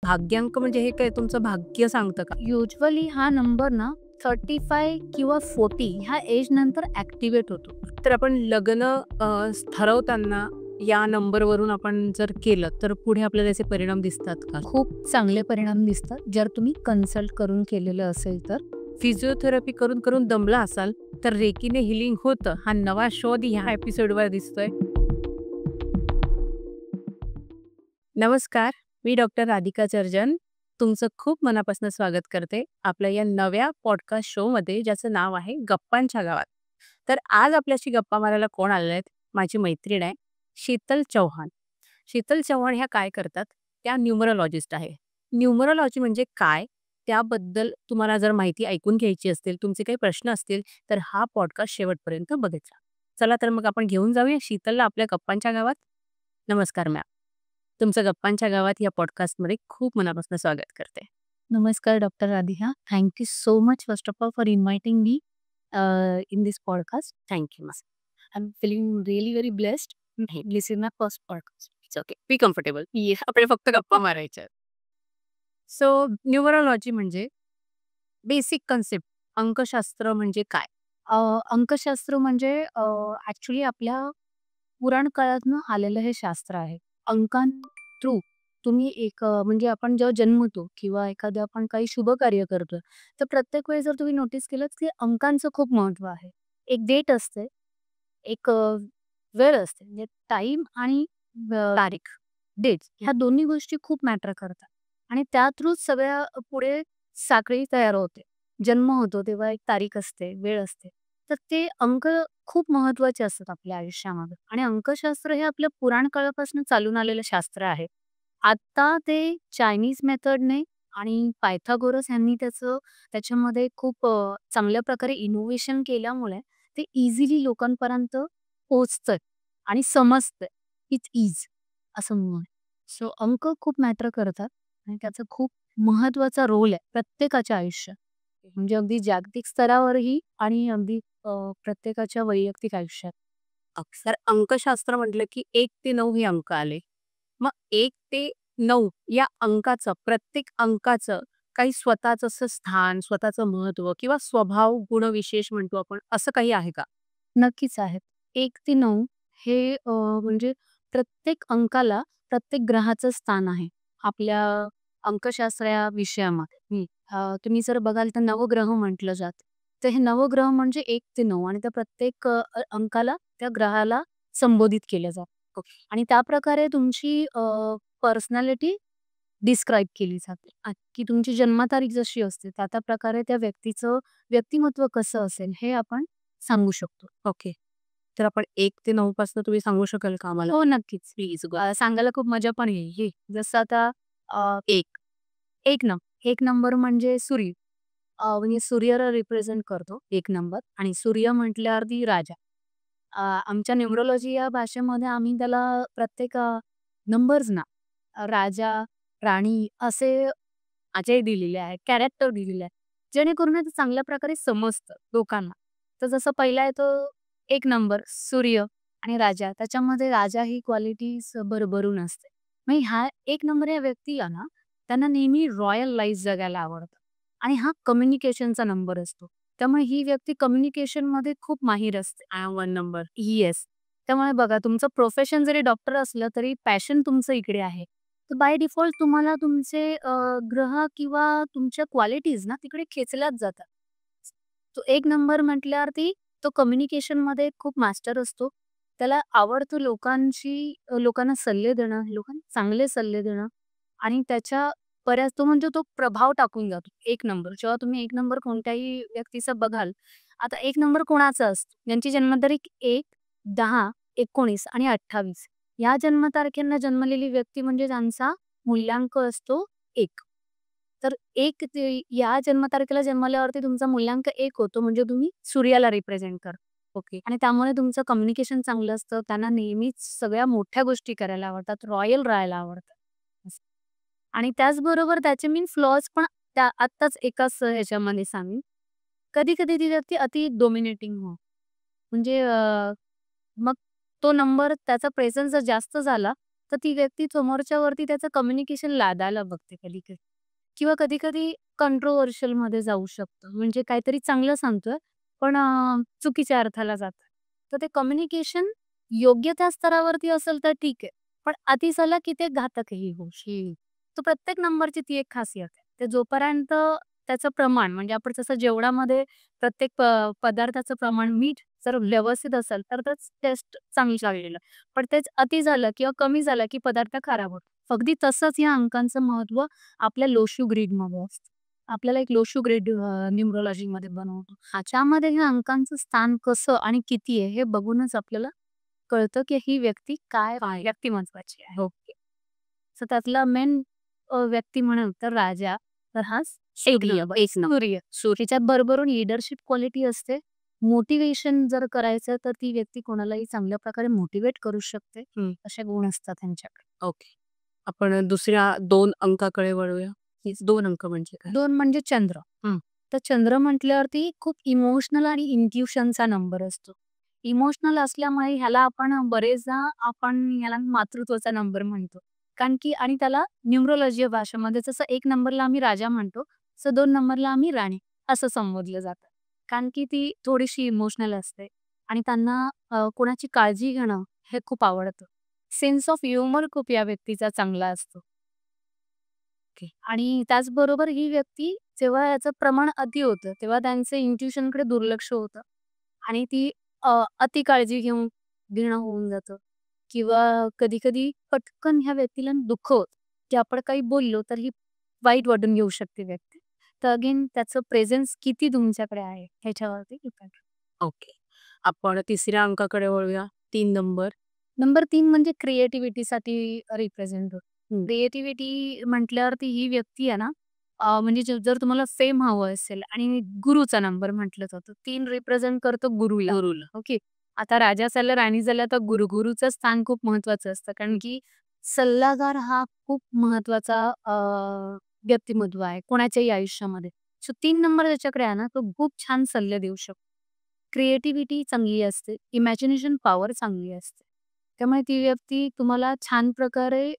भाग्यांक म्हणजे हे काय तुमचं भाग्य सांगतं का? युजुअली हा नंबर ना 35 किंवा 40 ह्या एज नंतर ॲक्टिव्हेट होतो. तर आपण लग्न ठरवताना या नंबरवरून आपण जर केलं, तर पुढे आपल्याला त्याचे परिणाम दिसतात का? खूप चांगले परिणाम दिसतात जर तुम्ही कन्सल्ट करून केलेलं असेल तर. फिजिओथेरपी करून करून दमला असाल, तर रेकीने हिलिंग होतं हा नवा शोध ह्या एपिसोडवर दिसतोय. नमस्कार, मी डॉक्टर राधिका चर्जन. तुमचं खूप मनापासून स्वागत करते आपल्या या नव्या पॉडकास्ट शोमध्ये, ज्याचं नाव आहे गप्पांच्या गावात. तर आज आपल्याशी गप्पा मारायला कोण आलेले आहेत? माझी मैत्रीण आहे शीतल चव्हाण. शीतल चव्हाण ह्या काय करतात? त्या न्यूमरोलॉजिस्ट आहे. न्यूमरोलॉजी म्हणजे काय? त्याबद्दल तुम्हाला जर माहिती ऐकून घ्यायची असतील, तुमचे काही प्रश्न असतील, तर हा पॉडकास्ट शेवटपर्यंत बघायचा. चला तर मग आपण घेऊन जाऊया शीतलला आपल्या गप्पांच्या गावात. नमस्कार मॅम. तुमचं गप्पांच्या गावात या पॉडकास्टमध्ये खूप मनापासून स्वागत करते. नमस्कार doctor Radhika. Thank you so much first of all for inviting me in this podcast. Thank you ma'am. I am feeling really very blessed. This is my first podcast. It's okay. Be comfortable. आपल्याला फक्त गप्पा मारायच्या आहेत. So numerology म्हणजे basic concept. अंकशास्त्र म्हणजे काय? अंकशास्त्र म्हणजे actually आपल्या पुराण काळातनं आलेलं हे शास्त्र आहे. अंकां थ्रू तुम्ही एक म्हणजे आपण जेव्हा जन्मतो किंवा एखादं आपण काही शुभ कार्य करतो, तर प्रत्येक वेळी जर तुम्ही नोटीस केलंत, की अंकांचं खूप महत्त्व आहे. एक डेट असते, एक वेळ असते. म्हणजे टाईम आणि तारीख, डेट्स ह्या दोन्ही गोष्टी खूप मॅटर करतात आणि त्या थ्रूच सगळ्या पुढे साखळी तयार होते. जन्म होतो तेव्हा एक तारीख असते, वेळ असते. तर ते अंक खूप महत्त्वाचे असतात आपल्या आयुष्यामध्ये आणि अंकशास्त्र हे आपल्या पुराण काळापासून चालून आलेलं शास्त्र आहे. आता ते चायनीज मेथडने आणि पायथागोरस यांनी त्याच्यामध्ये खूप चांगल्या प्रकारे इनोव्हेशन केल्यामुळे ते इझिली लोकांपर्यंत पोहोचतंय आणि समजतंय. इट्स ईज असं म्हणून. सो अंक खूप मॅटर करतात आणि त्याचा खूप महत्त्वाचा रोल आहे प्रत्येकाच्या आयुष्यात. म्हणजे अगदी जागतिक स्तरावरही आणि अगदी प्रत्येकाच्या वैयक्तिक आयुष्यात. अक्षर अंकशास्त्र म्हटलं की 1 ते 9 हे अंक आले. मग 1 ते 9 या अंकाचं, प्रत्येक अंकाचं काही स्वतःचं असं स्थान, स्वतःचं महत्त्व किंवा स्वभाव, गुणविशेष म्हणतो आपण, असं काही आहे का? नक्कीच आहेत. 1 ते 9 हे म्हणजे प्रत्येक अंकाला प्रत्येक ग्रहाचं स्थान आहे आपल्या अंकशास्त्र या विषयामध्ये. तुम्ही जर बघाल तर नवग्रह म्हटलं जातं. तर हे नवग्रह म्हणजे 1 ते 9 आणि त्या प्रत्येक अंकाला त्या ग्रहाला संबोधित केलं जातं आणि त्याप्रकारे तुमची पर्सनॅलिटी डिस्क्राईब केली जाते. की तुमची जन्मतारीख जशी असते त्या प्रकारे त्या व्यक्तीचं व्यक्तिमत्व कसं असेल हे आपण सांगू शकतो. ओके. तर आपण 1 ते 9 पासून तुम्ही सांगू शकाल का आम्हाला? हो, नक्कीच. Please go. सांगायला खूप मजा पण येईल. जसं आता 1. 1 नंबर म्हणजे सूर्य. म्हणजे सूर्याला रिप्रेझेंट करतो 1 नंबर आणि सूर्य म्हटल्यावरती राजा. आमच्या न्यूमरोलॉजी या भाषेमध्ये आम्ही त्याला प्रत्येक नंबर्सना राजा, राणी असे अजय दिलेले आहे, कॅरेक्टर दिलेले आहे. जेणेकरून ते चांगल्या प्रकारे समजतं लोकांना. तर जसं पहिला येतो 1 नंबर सूर्य आणि राजा. त्याच्यामध्ये राजा ही क्वालिटीज भरभरून असते. मग हा 1 नंबर या व्यक्तीला ना, त्यांना नेहमी रॉयल लाईफ जगायला आवडतं आणि हा कम्युनिकेशनचा नंबर असतो. त्यामुळे ही व्यक्ती कम्युनिकेशनमध्ये खूप माहीर असते. I am 1 number. येस. त्यामुळे बघा तुमचं प्रोफेशन जरी डॉक्टर असलं तरी पॅशन तुमचं इकडे आहे. तर बाय डिफॉल्ट तुम्हाला तुमचे ग्रह किंवा तुमच्या क्वालिटीज ना तिकडे खेचल्याच जातात. तो 1 नंबर म्हटल्यावरती तो कम्युनिकेशनमध्ये खूप मास्टर असतो. त्याला आवडतं लोकांना सल्ले देणं, लोकांना चांगले सल्ले देणं आणि त्याच्या बऱ्याच तो म्हणजे तो प्रभाव टाकून जातो. 1 नंबर. जेव्हा तुम्ही 1 नंबर कोणत्याही व्यक्तीचा बघाल, आता 1 नंबर कोणाचा असतो? ज्यांची जन्मतारीख 1, 10, 19 आणि 28 या जन्मतारखेंना जन्मलेली व्यक्ती म्हणजे ज्यांचा मूल्यांक असतो 1. तर 1 ते या जन्मतारखेला जन्मल्यावरती तुमचा मूल्यांक 1 होतो म्हणजे तुम्ही सूर्याला रिप्रेझेंट करता. ओके. आणि त्यामुळे तुमचं कम्युनिकेशन चांगलं असतं. त्यांना नेहमीच सगळ्या मोठ्या गोष्टी करायला आवडतात, रॉयल राहायला आवडतं. असं. आणि त्याचबरोबर त्याचे मीन फ्लॉज पण त्या आत्ताच एकाच ह्याच्यामध्ये सांगेन. कधी-कधी ती व्यक्ती अति डॉमिनेटिंग हो. म्हणजे मग तो नंबर त्याचा प्रेझेन्स जर जास्त झाला, तर ती व्यक्ती समोरच्यावरती त्याचं कम्युनिकेशन लादायला बघते कधी-कधी किंवा कधी-कधी कंट्रोव्हर्शियलमध्ये जाऊ शकतं. म्हणजे काहीतरी चांगलं सांगतोय, पण चुकीच्या अर्थाला जातं. तर ते कम्युनिकेशन योग्य त्या स्तरावरती असेल तर ठीक आहे. पण अति झाला की ते घातकही होऊ शकतं. तर प्रत्येक नंबरची ती एक खासियत आहे. ते जोपर्यंत त्याचं प्रमाण म्हणजे आपण जसं जेवणामध्ये प्रत्येक पदार्थाचं प्रमाण मीठ जर व्यवस्थित असेल तर त्याच टेस्ट चांगली लागलेलं. पण तेच अति झालं किंवा कमी झालं की पदार्थ खराब होतो. अगदी तसंच या अंकांचं महत्त्व आपल्या लोशू ग्रिडमध्ये असतं. आपल्याला एक लोशू ग्रिड न्यूमरोलॉजीमध्ये बनवतो. ह्याच्यामध्ये ह्या अंकांचं स्थान कसं आणि किती आहे हे बघूनच आपल्याला कळतं की ही व्यक्ती काय व्यक्तिमत्वाची आहे. ओके. सो त्यातला मेन व्यक्ती म्हणाल तर राजा, तर हा सूर्य. त्याच्यात भरभरून लीडरशिप क्वालिटी असते. मोटिव्हेशन जर करायचं तर ती व्यक्ती कोणालाही चांगल्या प्रकारे मोटिव्हेट करू शकते. असे गुण असतात त्यांच्याकडे. ओके. आपण दुसऱ्या 2 अंकाकडे वळूया. हीच 2 अंक म्हणजे काय? 2 म्हणजे चंद्र. हं. तर चंद्र म्हटल्यावरती खूप इमोशनल आणि इंट्युशनचा नंबर असतो. इमोशनल असल्यामुळे ह्याला बरेचदा आपण ह्याला मातृत्वाचा नंबर म्हणतो. कारण की आणि त्याला न्यूमरोलॉजी भाषेमध्ये जसं 1 नंबरला आम्ही राजा म्हणतो, तसं 2 नंबरला आम्ही राणी असं संबोधलं जातं. कारण की ती थोडीशी इमोशनल असते आणि त्यांना कोणाची काळजी घेणं हे खूप आवडतं. सेन्स ऑफ ह्युमर खूप या व्यक्तीचा चांगला असतो. ओके. आणि त्याचबरोबर ही व्यक्ती जेव्हा याचं प्रमाण अति होतं, तेव्हा त्यांचे इंट्युशनकडे दुर्लक्ष होतं आणि ती अति काळजी घेणं होऊन जातं किंवा कधी-कधी पटकन ह्या व्यक्तीला दुःख होतं, की आपण काही बोललो तर ही वाईट वाटून घेऊ शकते व्यक्ती. तर अगेन त्याचं प्रेझेन्स किती तुमच्याकडे आहे ह्याच्यावरती डिपेंड. ओके. आपण तिसऱ्या अंकाकडे वळूया. 3 नंबर. नंबर 3 म्हणजे क्रिएटिव्हिटीसाठी रिप्रेझेंट होतो. हं. क्रिएटिव्हिटी म्हटल्यावरती ही व्यक्ती आहे ना, म्हणजे जर तुम्हाला फेम हवं असेल आणि गुरुचा नंबर म्हटलं जातं. 3 रिप्रेझेंट करतो गुरुला. गुरुला. ओके. आता राजा झाला, राणी झाल्या तर गुरुचं स्थान खूप महत्वाचं असतं. कारण की सल्लागार हा खूप महत्वाचा व्यक्तिमत्व आहे कोणाच्याही आयुष्यामध्ये. सो 3 नंबर ज्याच्याकडे आहे ना, तो खूप छान सल्ले देऊ शकतो. क्रिएटिव्हिटी चांगली असते, इमॅजिनेशन पॉवर चांगली असते. त्यामुळे ती व्यक्ती तुम्हाला छान प्रकारे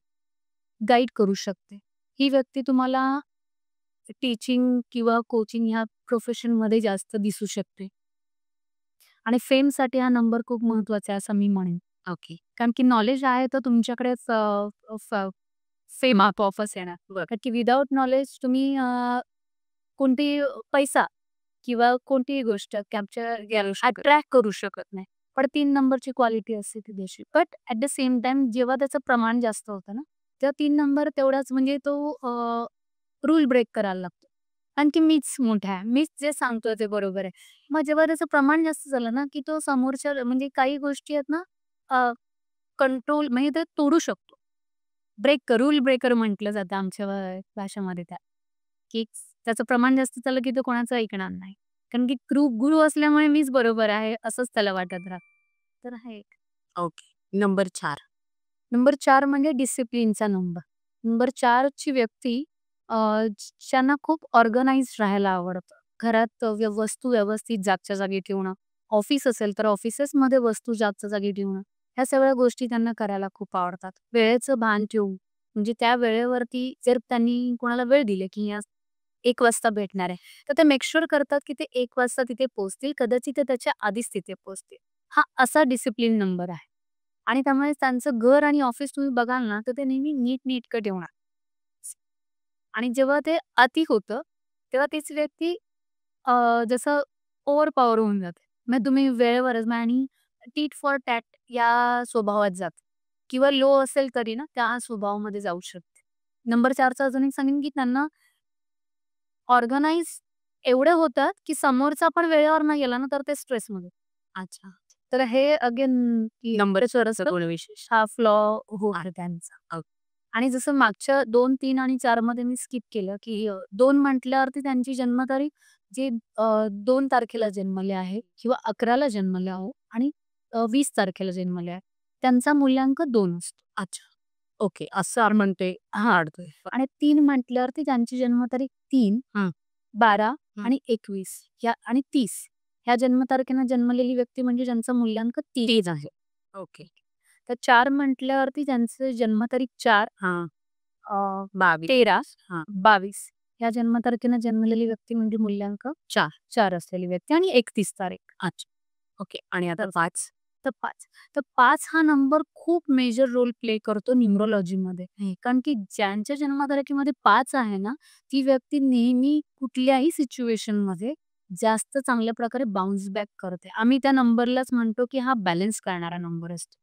गाईड करू शकते. ही व्यक्ती तुम्हाला टीचिंग किंवा कोचिंग ह्या प्रोफेशनमध्ये जास्त दिसू शकते. आणि फेमसाठी हा नंबर खूप महत्वाचा आहे असं मी म्हणेन. ओके. कारण की नॉलेज आहे तर तुमच्याकडेच फेम आपोआपच येणार. बरं. कारण की विदाऊट नॉलेज तुम्ही कोणतीही पैसा किंवा कोणतीही गोष्ट कॅप्चर करू शकत. अट्रॅक्ट करू शकत नाही. पण 3 नंबरची क्वालिटी असते ती देशी. But at the same time जेव्हा त्याचं प्रमाण जास्त होतं ना, तेव्हा 3 नंबर तेवढाच म्हणजे तो रूल ब्रेक करायला लागतो. कारण की मीच मोठा आहे. मीच जे सांगतोय ते बरोबर आहे. मग जेव्हा त्याचं प्रमाण जास्त झालं ना, की तो समोरच्या म्हणजे काही गोष्टी आहेत ना, कंट्रोल म्हणजे ते तोडू शकतो. रूल ब्रेकर म्हटलं जातं आमच्या भाषेमध्ये त्या. की त्याचं प्रमाण जास्त झालं की तो कोणाचं ऐकणार नाही. कारण की गुरु असल्यामुळे मीच बरोबर आहे असंच त्याला वाटत राहतं. तर हा एक. ओके. नंबर 4. नंबर 4 म्हणजे डिसिप्लिनचा नंबर. नंबर 4 ची व्यक्ती अ, ज्यांना खूप ऑर्गनाइज्ड राहायला आवडतं. घरात वस्तू व्यवस्थित जागच्या जागी ठेवणं. ऑफिस असेल तर ऑफिसेसमध्ये वस्तू जागच्या जागी ठेवणं. ह्या सगळ्या गोष्टी त्यांना करायला खूप आवडतात. वेळेचं भान ठेवून म्हणजे त्या वेळेवरती जर त्यांनी कोणाला वेळ दिली की या 1 वाजता भेटणार आहे, तर ते मेक शुअर करतात की ते 1 वाजता तिथे पोहोचतील. कदाचित ते त्याच्या आधीच तिथे पोहोचतील. हा असा डिसिप्लिन नंबर आहे. आणि त्यामुळे त्यांचं घर आणि ऑफिस तुम्ही बघाल ना, तर ते नेहमी नीटनेटकं ठेवणार. आणि जेव्हा ते अति होतं, तेव्हा तीच व्यक्ती जसं ओव्हर पॉवर होऊन जाते. मग तुम्ही वेळेवरच आणि टीट फॉर टॅट या स्वभावात जाते किंवा लो असेल तरी ना, त्या स्वभावामध्ये जाऊ शकते. नंबर 4चं अजून एक सांगेन, की त्यांना ऑर्गनाइज एवढे होतात, की समोरचा पण वेळेवर नाही गेला ना, तर ते स्ट्रेसमध्ये. अच्छा. तर हे अगेन की नंबर त्याच्यावर 4चं असतं. गुण विशेष. हा फ्लॉ होता त्यांचा. ओके. आणि जसं मागच्या 2, 3 आणि 4 मध्ये मी स्किप केलं, की 2 म्हटल्यावरती त्यांची जन्मतारीख जे 2 तारखेला जन्मले आहे किंवा 11ला जन्मले आहे आणि 20 तारखेला जन्मले आहे. त्यांचा मूल्यांक 2 असतो. अच्छा. ओके. असं आपण म्हणतोय हार्ड. आणि 3 म्हटल्यावरती त्यांची जन्मतारीख 3, हं. 12 हं. आणि 21 ह्या आणि 30 ह्या जन्मतारखेनं जन्मलेली व्यक्ती म्हणजे ज्यांचं मूल्यांक 30 तीच आहे. ओके. तर 4 म्हटल्यावरती त्यांचं जन्मतारीख 4 हां. अ, 22. 13, हां. 22 ह्या जन्मतारखेनं जन्मलेली व्यक्ती म्हणजे मूल्यांक 4. 4 असलेली व्यक्ती आणि 31 तारीख. अच्छा. ओके. आणि आता तर 5? तर 5. तर 5 हा नंबर खूप मेजर रोल प्ले करतो न्यूमरोलॉजीमध्ये. कारण की ज्यांच्या जन्मतारखेमध्ये 5 आहे ना, ती व्यक्ती नेहमी कुठल्याही सिच्युएशनमध्ये जास्त चांगल्या प्रकारे बाउन्स बॅक करते. आम्ही त्या नंबरलाच म्हणतो, की हा बॅलन्स करणारा नंबर असतो.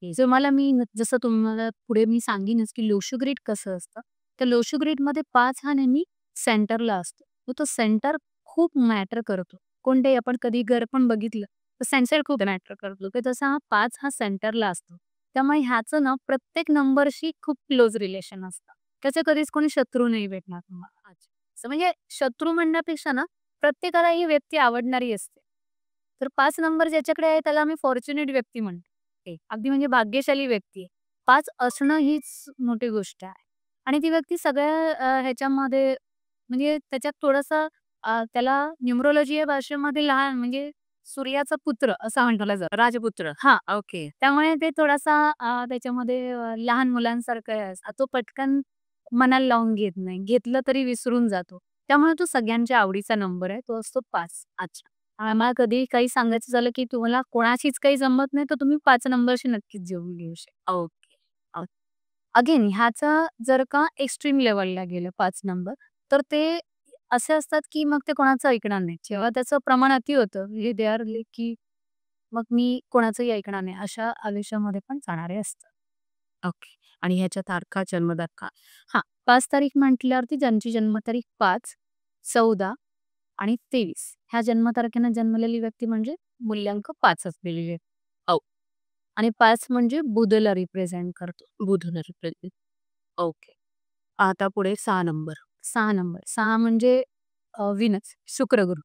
तुम्हाला मी जसं तुम्हाला पुढे मी सांगेनच, की लोशो ग्रिड कसं असतं. तर लोशो ग्रिडमध्ये 5 हा नेहमी सेंटरला असतो. मग तो सेंटर खूप मॅटर करतो. कोणतेही आपण कधी घर पण बघितलं, तर सेन्सर खूप मॅटर करतो. तर तसा हा 5 हा सेंटरला असतो. त्यामुळे ह्याचं ना प्रत्येक नंबरशी खूप क्लोज रिलेशन असतं. त्याचे कधीच कोणी शत्रू नाही भेटणार तुम्हाला. अच्छा. असं म्हणजे शत्रू म्हणण्यापेक्षा ना प्रत्येकाला ही व्यक्ती आवडणारी असते. तर 5 नंबर ज्याच्याकडे आहे त्याला आम्ही फॉर्च्युनेट व्यक्ती म्हणतो. अगदी म्हणजे भाग्यशाली व्यक्ती आहे. 5 असणं हीच मोठी गोष्ट आहे. आणि ती व्यक्ती सगळ्या ह्याच्यामध्ये म्हणजे त्याच्यात थोडंसं त्याला न्यूमरोलॉजी या भाषेमध्ये लहान म्हणजे सूर्याचा पुत्र असं म्हटलं जातं. राजपुत्र. हां. ओके. त्यामुळे ते थोडासा त्याच्यामध्ये लहान मुलांसारखं आहे. तो पटकन मनाला लावून घेत नाही. घेतलं तरी विसरून जातो. त्यामुळे तो सगळ्यांच्या आवडीचा नंबर आहे. तो असतो 5. अच्छा. आम्हाला कधी काही सांगायचं झालं, की तुम्हाला कोणाशीच काही जमत नाही, तर तुम्ही 5 नंबरशी नक्कीच जुळवून घेऊ शकता. ओके. अ, अगेन ह्याचा जर का एक्स्ट्रीम लेव्हलला गेलं 5 नंबर, तर ते असे असतात, की मग ते कोणाचं ऐकणार नाही. जेव्हा त्याचं प्रमाण अति होतं, म्हणजे दे आर की मग मी कोणाचंही ऐकणार नाही, अशा आयुष्यामध्ये पण जाणारे असतात. ओके. आणि ह्याच्या तारखा, जन्मतारखा? हां, 5 तारीख म्हटल्यावरती ज्यांची जन्मतारीख 5, 14 आणि 23 ह्या जन्मतारखेनं जन्मलेली व्यक्ती म्हणजे मूल्यांक 5 असलेली व्यक्ती. हो. आणि 5 म्हणजे बुधला रिप्रेझेंट करतो. बुधवार प्रतिक. ओके. आता पुढे 6 नंबर. 6 नंबर. 6 म्हणजे व्हीनस, शुक्रगुरू.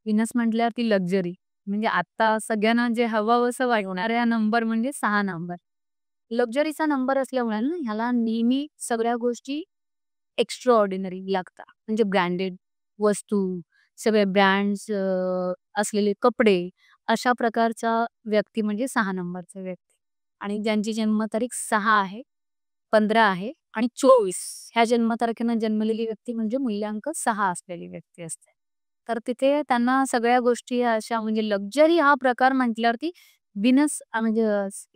व्हीनस म्हटल्यावरती लक्झरी. म्हणजे आता सगळ्यांना जे हवंहवसं वाटणारा नंबर म्हणजे 6 नंबर. लक्झरीचा नंबर असल्यामुळे ना ह्याला नेहमी सगळ्या गोष्टी एक्स्ट्रा ऑर्डिनरी लागतात. म्हणजे ब्रँडेड वस्तू, सगळे ब्रँड्स असलेले कपडे, अशा प्रकारचा व्यक्ती म्हणजे 6 नंबरचा व्यक्ती. आणि ज्यांची जन्मतारीख 6 आहे, 15 आहे आणि 24 ह्या जन्मतारखेनं जन्मलेली व्यक्ती म्हणजे मूल्यांक 6 असलेली व्यक्ती असते. तर तिथे त्यांना सगळ्या गोष्टी अशा म्हणजे लक्झरी हा प्रकार म्हटल्यावरती व्हीनस म्हणजे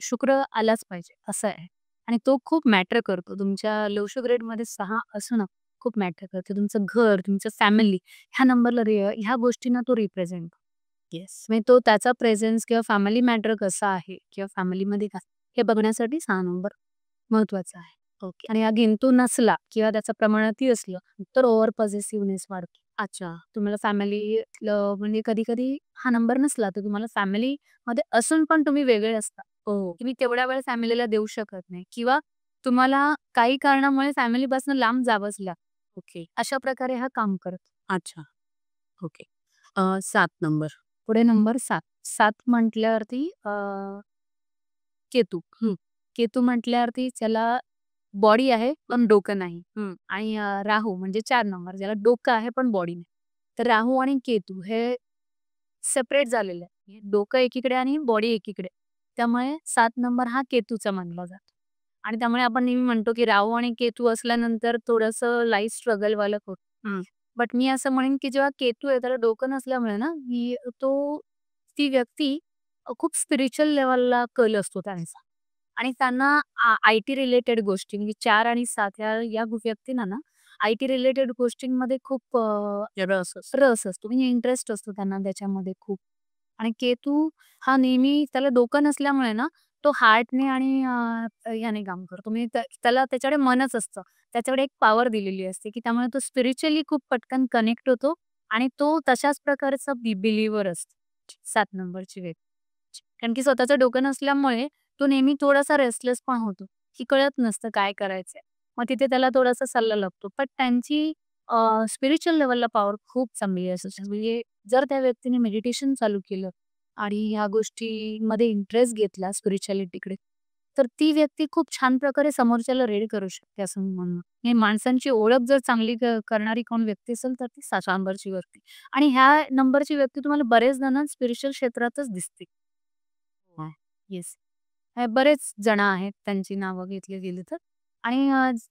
शुक्र आलाच पाहिजे असं आहे. आणि तो खूप मॅटर करतो. तुमच्या लो ग्रेडमध्ये 6 असणं खूप मॅटर करते. तुमचं घर, तुमचं फॅमिली ह्या नंबरला ह्या गोष्टींना तो रिप्रेझेंट येस. म्हणजे तो त्याचा प्रेझेन्स किंवा फॅमिली मॅटर कसा आहे किंवा फॅमिलीमध्ये काय हे बघण्यासाठी 6 नंबर महत्वाचा आहे. ओके. आणि अगेन तो नसला किंवा त्याचं प्रमाण अति असलं तर ओव्हर पॉझेसिव्हनेस वाढतो. अच्छा. तुम्हाला फॅमिली म्हणजे कधी-कधी हा नंबर नसला तर तुम्हाला फॅमिलीमध्ये असून पण तुम्ही वेगळे असता. हो. तुम्ही तेवढा वेळ फॅमिलीला देऊ शकत नाही किंवा तुम्हाला काही कारणामुळे फॅमिलीपासून लांब जावंच लागतं. ओके. अशा प्रकारे हा काम करतो. अच्छा. ओके. 7 नंबर. पुढे नंबर 7. 7 म्हटल्यावरती केतू. हं, केतू म्हटल्यावरती त्याला बॉडी आहे पण डोकं नाही. हं. आणि राहू म्हणजे 4 नंबर ज्याला डोकं आहे पण बॉडी नाही. तर राहू आणि केतू हे सेपरेट झालेलं आहे. डोकं एकीकडे आणि बॉडी एकीकडे. त्यामुळे 7 नंबर हा केतूचा मानला जातो. आणि त्यामुळे आपण नेहमी म्हणतो, की राहू आणि केतू असल्यानंतर थोडंसं लाईफ स्ट्रगलवालं होतं. हं. बट मी असं म्हणेन, की जेव्हा केतू आहे त्याला डोकं नसल्यामुळे ना, ती व्यक्ती खूप स्पिरिच्युअल लेव्हलला कल असतो त्यांचा. आणि त्यांना आय-टी रिलेटेड गोष्टी म्हणजे 4 आणि 7 या व्यक्तींना ना, आय-टी रिलेटेड गोष्टींमध्ये खूप रस. रस असतो म्हणजे इंटरेस्ट असतो त्यांना त्याच्यामध्ये खूप. आणि केतू हा नेहमी त्याला डोकं नसल्यामुळे ना, तो हार्टने आणि याने काम करतो. म्हणजे त्याला त्याच्याकडे मनच असतं. त्याच्याकडे एक पॉवर दिलेली असते, की त्यामुळे तो स्पिरिच्युअली खूप पटकन कनेक्ट होतो आणि तो तशाच प्रकारचा बिलीव्हर असतो. 7 नंबरची व्यक्ती. कारण की स्वतःचं डोकं नसल्यामुळे तो नेहमी थोडासा रेस्टलेस पण होतो, की कळत नसतं काय करायचंय. मग तिथे त्याला थोडासा सल्ला लागतो. पण त्यांची स्पिरिच्युअल लेव्हलला पॉवर खूप चांगली असते. म्हणजे जर त्या व्यक्तीने मेडिटेशन चालू केलं आणि ह्या गोष्टीमध्ये इंटरेस्ट घेतला स्पिरिच्युअलिटीकडे, तर ती व्यक्ती खूप छान प्रकारे समोरच्याला रीड करू शकते असं मी म्हणणं. हे माणसांची ओळख जर चांगली करणारी कोण व्यक्ती असेल तर ती 7 नंबरची व्यक्ती. आणि ह्या नंबरची व्यक्ती तुम्हाला बरेच जण स्पिरिच्युअल क्षेत्रातच दिसते. हां. येस. बरेच जण आहेत त्यांची नावं घेतली गेली तर. आणि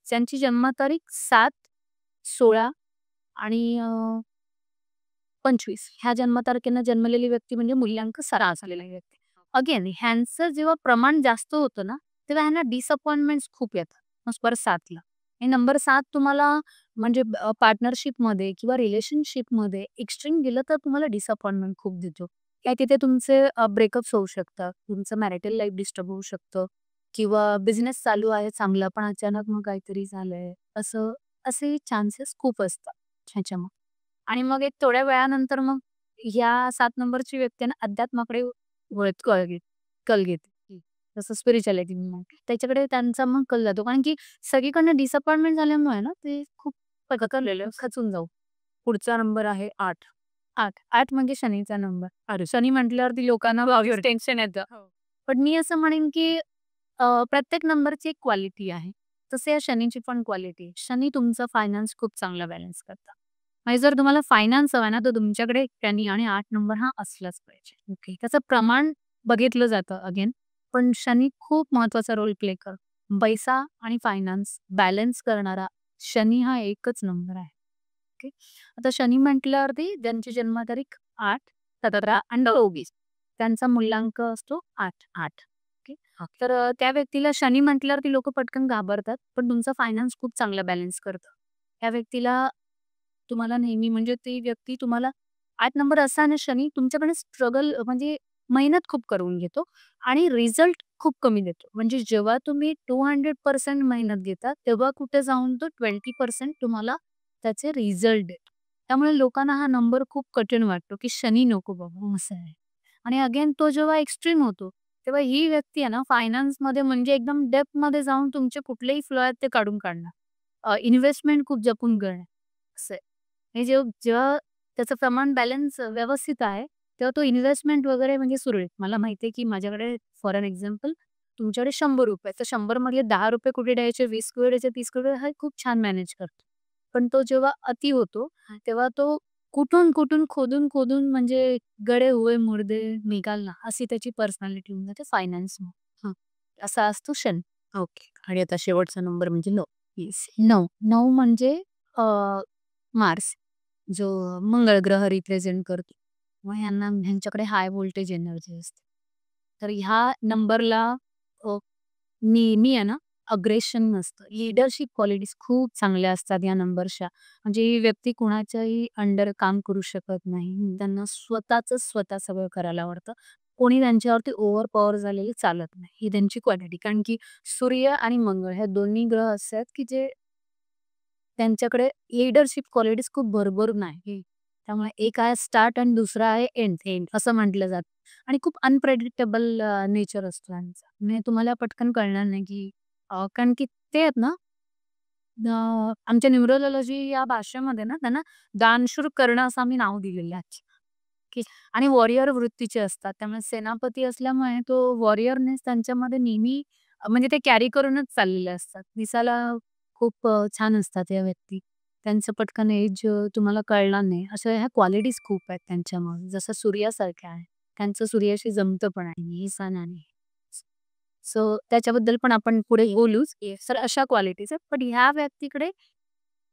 ज्यांची जन्मतारीख 7, 16 आणि 25 ह्या जन्मतारखेनं जन्मलेली व्यक्ती म्हणजे मूल्यांक 7 असलेली व्यक्ती. अगेन ह्यांचं जेव्हा प्रमाण जास्त होतं ना, तेव्हा ह्यांना डिसअपॉइंटमेंट्स खूप येतात. नंबर 7ला. आणि नंबर 7 तुम्हाला म्हणजे पार्टनरशिपमध्ये किंवा रिलेशनशिपमध्ये एक्स्ट्रीम गेलं तर तुम्हाला डिसअपॉइंटमेंट खूप देतो. काय तिथे तुमचे ब्रेकअप्स होऊ शकतात. तुमचं मॅरिटल लाईफ डिस्टर्ब होऊ शकतं किंवा बिझनेस चालू आहे चांगला, पण अचानक मग काहीतरी झालंय. असे चान्सेस खूप असतात ह्याच्यामध्ये. आणि मग एक थोड्या वेळानंतर मग ह्या 7 नंबरची व्यक्ती आहे ना अध्यात्माकडे वळत कल घेते. जसं स्पिरिच्युअलिटी मी म्हणते. त्याच्याकडे त्यांचा मग कल जातो. कारण की सगळीकडनं डिसअपॉइंटमेंट झाल्यामुळे ना ते खूप खचून जाऊ. पुढचा नंबर आहे 8. 8 म्हणजे शनीचा नंबर. अरे शनी म्हटल्यावरती लोकांना टेन्शन येतं. हो. पण मी असं म्हणेन की प्रत्येक नंबरची एक क्वालिटी आहे. तसे या शनीची पण क्वालिटी आहे. शनी तुमचा फायनान्स खूप चांगला बॅलन्स करतात. म्हणजे जर तुम्हाला फायनान्स हवा ना, तर तुमच्याकडे शनी आणि 8 नंबर हा असलाच पाहिजे. ओके. त्याचं प्रमाण बघितलं जातं अगेन, पण शनी खूप महत्त्वाचा रोल प्ले करतो. पैसा आणि फायनान्स बॅलन्स करणारा शनी हा एकच नंबर आहे. ओके. आता शनी म्हटल्यावरती ज्यांची जन्मतारीख 8, 17 आणि 24 त्यांचा मूल्यांक असतो 8. 8. ओके. तर त्या व्यक्तीला शनी म्हटल्यावरती लोकं पटकन घाबरतात. पण तुमचा फायनान्स खूप चांगला बॅलन्स करतं. त्या व्यक्तीला तुम्हाला नेहमी म्हणजे ती व्यक्ती तुम्हाला 8 नंबर असा ना शनी तुमच्याकडे स्ट्रगल म्हणजे मेहनत खूप करून घेतो आणि रिझल्ट खूप कमी देतो. म्हणजे जेव्हा तुम्ही 200% मेहनत घेता, तेव्हा कुठे जाऊन तो 20% तुम्हाला त्याचे रिझल्ट देतो. त्यामुळे लोकांना हा नंबर खूप कठीण वाटतो, की शनी नको बाबा असं आहे. आणि अगेन तो जेव्हा एक्स्ट्रीम होतो, तेव्हा ही व्यक्ती आहे ना फायनान्समध्ये म्हणजे एकदम डेप्थमध्ये जाऊन तुमचे कुठलेही फ्लो आहेत ते काढून काढणार. इन्व्हेस्टमेंट खूप जपून करणार असं आहे. हे जेव्हा त्याचं प्रमाण बॅलन्स व्यवस्थित आहे, तेव्हा तो इन्व्हेस्टमेंट वगैरे म्हणजे सुरळीत. मला माहिती आहे, की माझ्याकडे फॉर एन एक्झाम्पल तुमच्याकडे ₹100 तर 100 मधले ₹10 कुठे द्यायचे, 20 कुठे द्यायचे, 30 कुठे हे खूप छान मॅनेज करतो. पण तो जेव्हा अति होतो, तेव्हा तो कुठून-कुठून, खोदून-खोदून म्हणजे गड़े हुए मुर्दे निकालना अशी त्याची पर्सनॅलिटी होऊन जाते फायनान्समध्ये. हां, असा असतो क्षण. ओके. आणि आता शेवटचा नंबर म्हणजे 9. येस. 9. 9 म्हणजे अ, मार्स जो मंगळ ग्रह रिप्रेझेंट करतो. मग ह्यांच्याकडे हाय व्होल्टेज एनर्जी असते. तर ह्या नंबरला अ, नेहमी आहे ना अग्रेशन नसतं. लीडरशिप क्वालिटीज खूप चांगल्या असतात या नंबरच्या. म्हणजे ही व्यक्ती कुणाच्याही अंडर काम करू शकत नाही. त्यांना स्वतःचंच स्वतः सगळं करायला आवडतं. कोणी त्यांच्यावरती ओव्हर पॉवर झालेली चालत नाही. ही त्यांची क्वालिटी. कारण की सूर्य आणि मंगळ हे दोन्ही ग्रह असे आहेत, की जे त्यांच्याकडे लीडरशिप क्वालिटीज खूप भरभरून आहे. त्यामुळे एक आहे स्टार्ट आणि दुसरा आहे एंड एंड असं म्हटलं जातं. आणि खूप अनप्रेडिक्टेबल नेचर असतो त्यांचा. म्हणजे तुम्हाला पटकन कळणार नाही, की कारण की ते आहेत ना आमच्या न्यूरोलॉजी या भाषेमध्ये ना त्यांना दानशूर कर्ण असं आम्ही नाव दिलेलं आहे. की आणि वॉरियर वृत्तीचे असतात. त्यामुळे सेनापती असल्यामुळे तो वॉरियरनेस त्यांच्यामध्ये नेहमी म्हणजे ते कॅरी करूनच चाललेले असतात. दिसायला खूप छान असतात या व्यक्ती. त्यांचं पटकन एज तुम्हाला कळणार नाही. अशा ह्या क्वालिटीज खूप आहेत त्यांच्यामध्ये. जसं सूर्यासारख्या आहे. त्यांचं सूर्याशी जमतं पण आहे. हे सण आणि सो त्याच्याबद्दल पण आपण पुढे बोलूच. तर अशा क्वालिटीज आहेत. पण ह्या व्यक्तीकडे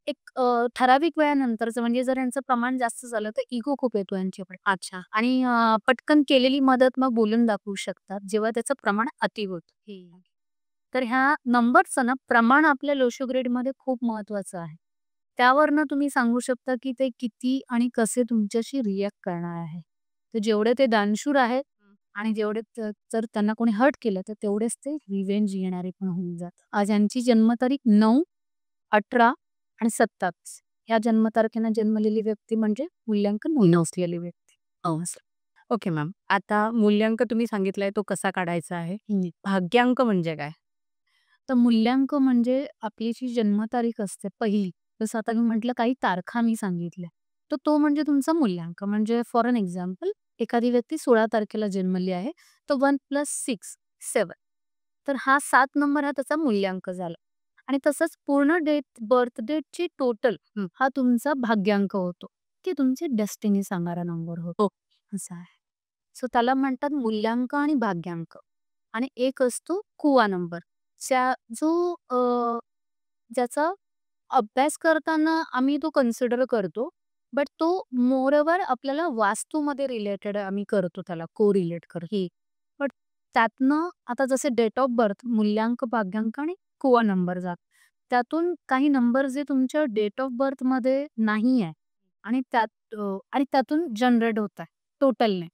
एक ठराविक वयानंतरचं म्हणजे जर यांचं प्रमाण जास्त झालं तर इगो खूप येतो यांच्याकडे. अच्छा. आणि पटकन केलेली मदत मग बोलून दाखवू शकतात, जेव्हा त्याचं प्रमाण अति होतं. तर ह्या नंबरचं ना प्रमाण आपल्या लोशो ग्रेडमध्ये खूप महत्वाचं आहे. त्यावरनं तुम्ही सांगू शकता, की ते किती आणि कसे तुमच्याशी रिएक्ट करणार आहे. तर जेवढे ते दानशूर आहेत आणि जेवढे जर त्यांना कोणी हर्ट केलं, तर तेवढेच ते रिव्हेंज घेणारे पण होऊन जातात. आज यांची जन्मतारीख 9, 18 आणि 27 ह्या जन्मतारखेला जन्मलेली व्यक्ती म्हणजे मूल्यांकन 9 असलेली व्यक्ती. हो. Okay ma'am. आता मूल्यांक तुम्ही सांगितलाय तो कसा काढायचा आहे. भाग्यांक म्हणजे काय? तर मूल्यांक म्हणजे आपली जी जन्मतारीख असते पहिली, जसं आता मी म्हटलं काही तारखा मी सांगितल्या. तर तो म्हणजे तुमचा मूल्यांक. म्हणजे फॉर एन एक्झाम्पल एखादी व्यक्ती 16 तारखेला जन्मली आहे, तर 1+6 7. तर हा 7 नंबर हा त्याचा मूल्यांक झाला. आणि तसंच पूर्ण बर्थ डेटची टोटल हं. हा तुमचा भाग्यांक होतो, की तुमची डेस्टिनी सांगणारा नंबर होतो. हो. असं आहे. सो त्याला म्हणतात मूल्यांक आणि भाग्यांक. आणि एक असतो कुवा नंबर. जो ज्याचा अभ्यास करताना आम्ही तो कन्सिडर करतो. बट तो मोरओव्हर आपल्याला वास्तूमध्ये रिलेटेड आम्ही करतो त्याला कोरिलेट करतो. बट त्यातनं आता जसे डेट ऑफ बर्थ, मूल्यांक, भाग्यांक आणि कुवा नंबर जात. त्यातून काही नंबर जे तुमच्या डेट ऑफ बर्थमध्ये नाही आहे आणि त्यातून जनरेट होत आहे टोटलने.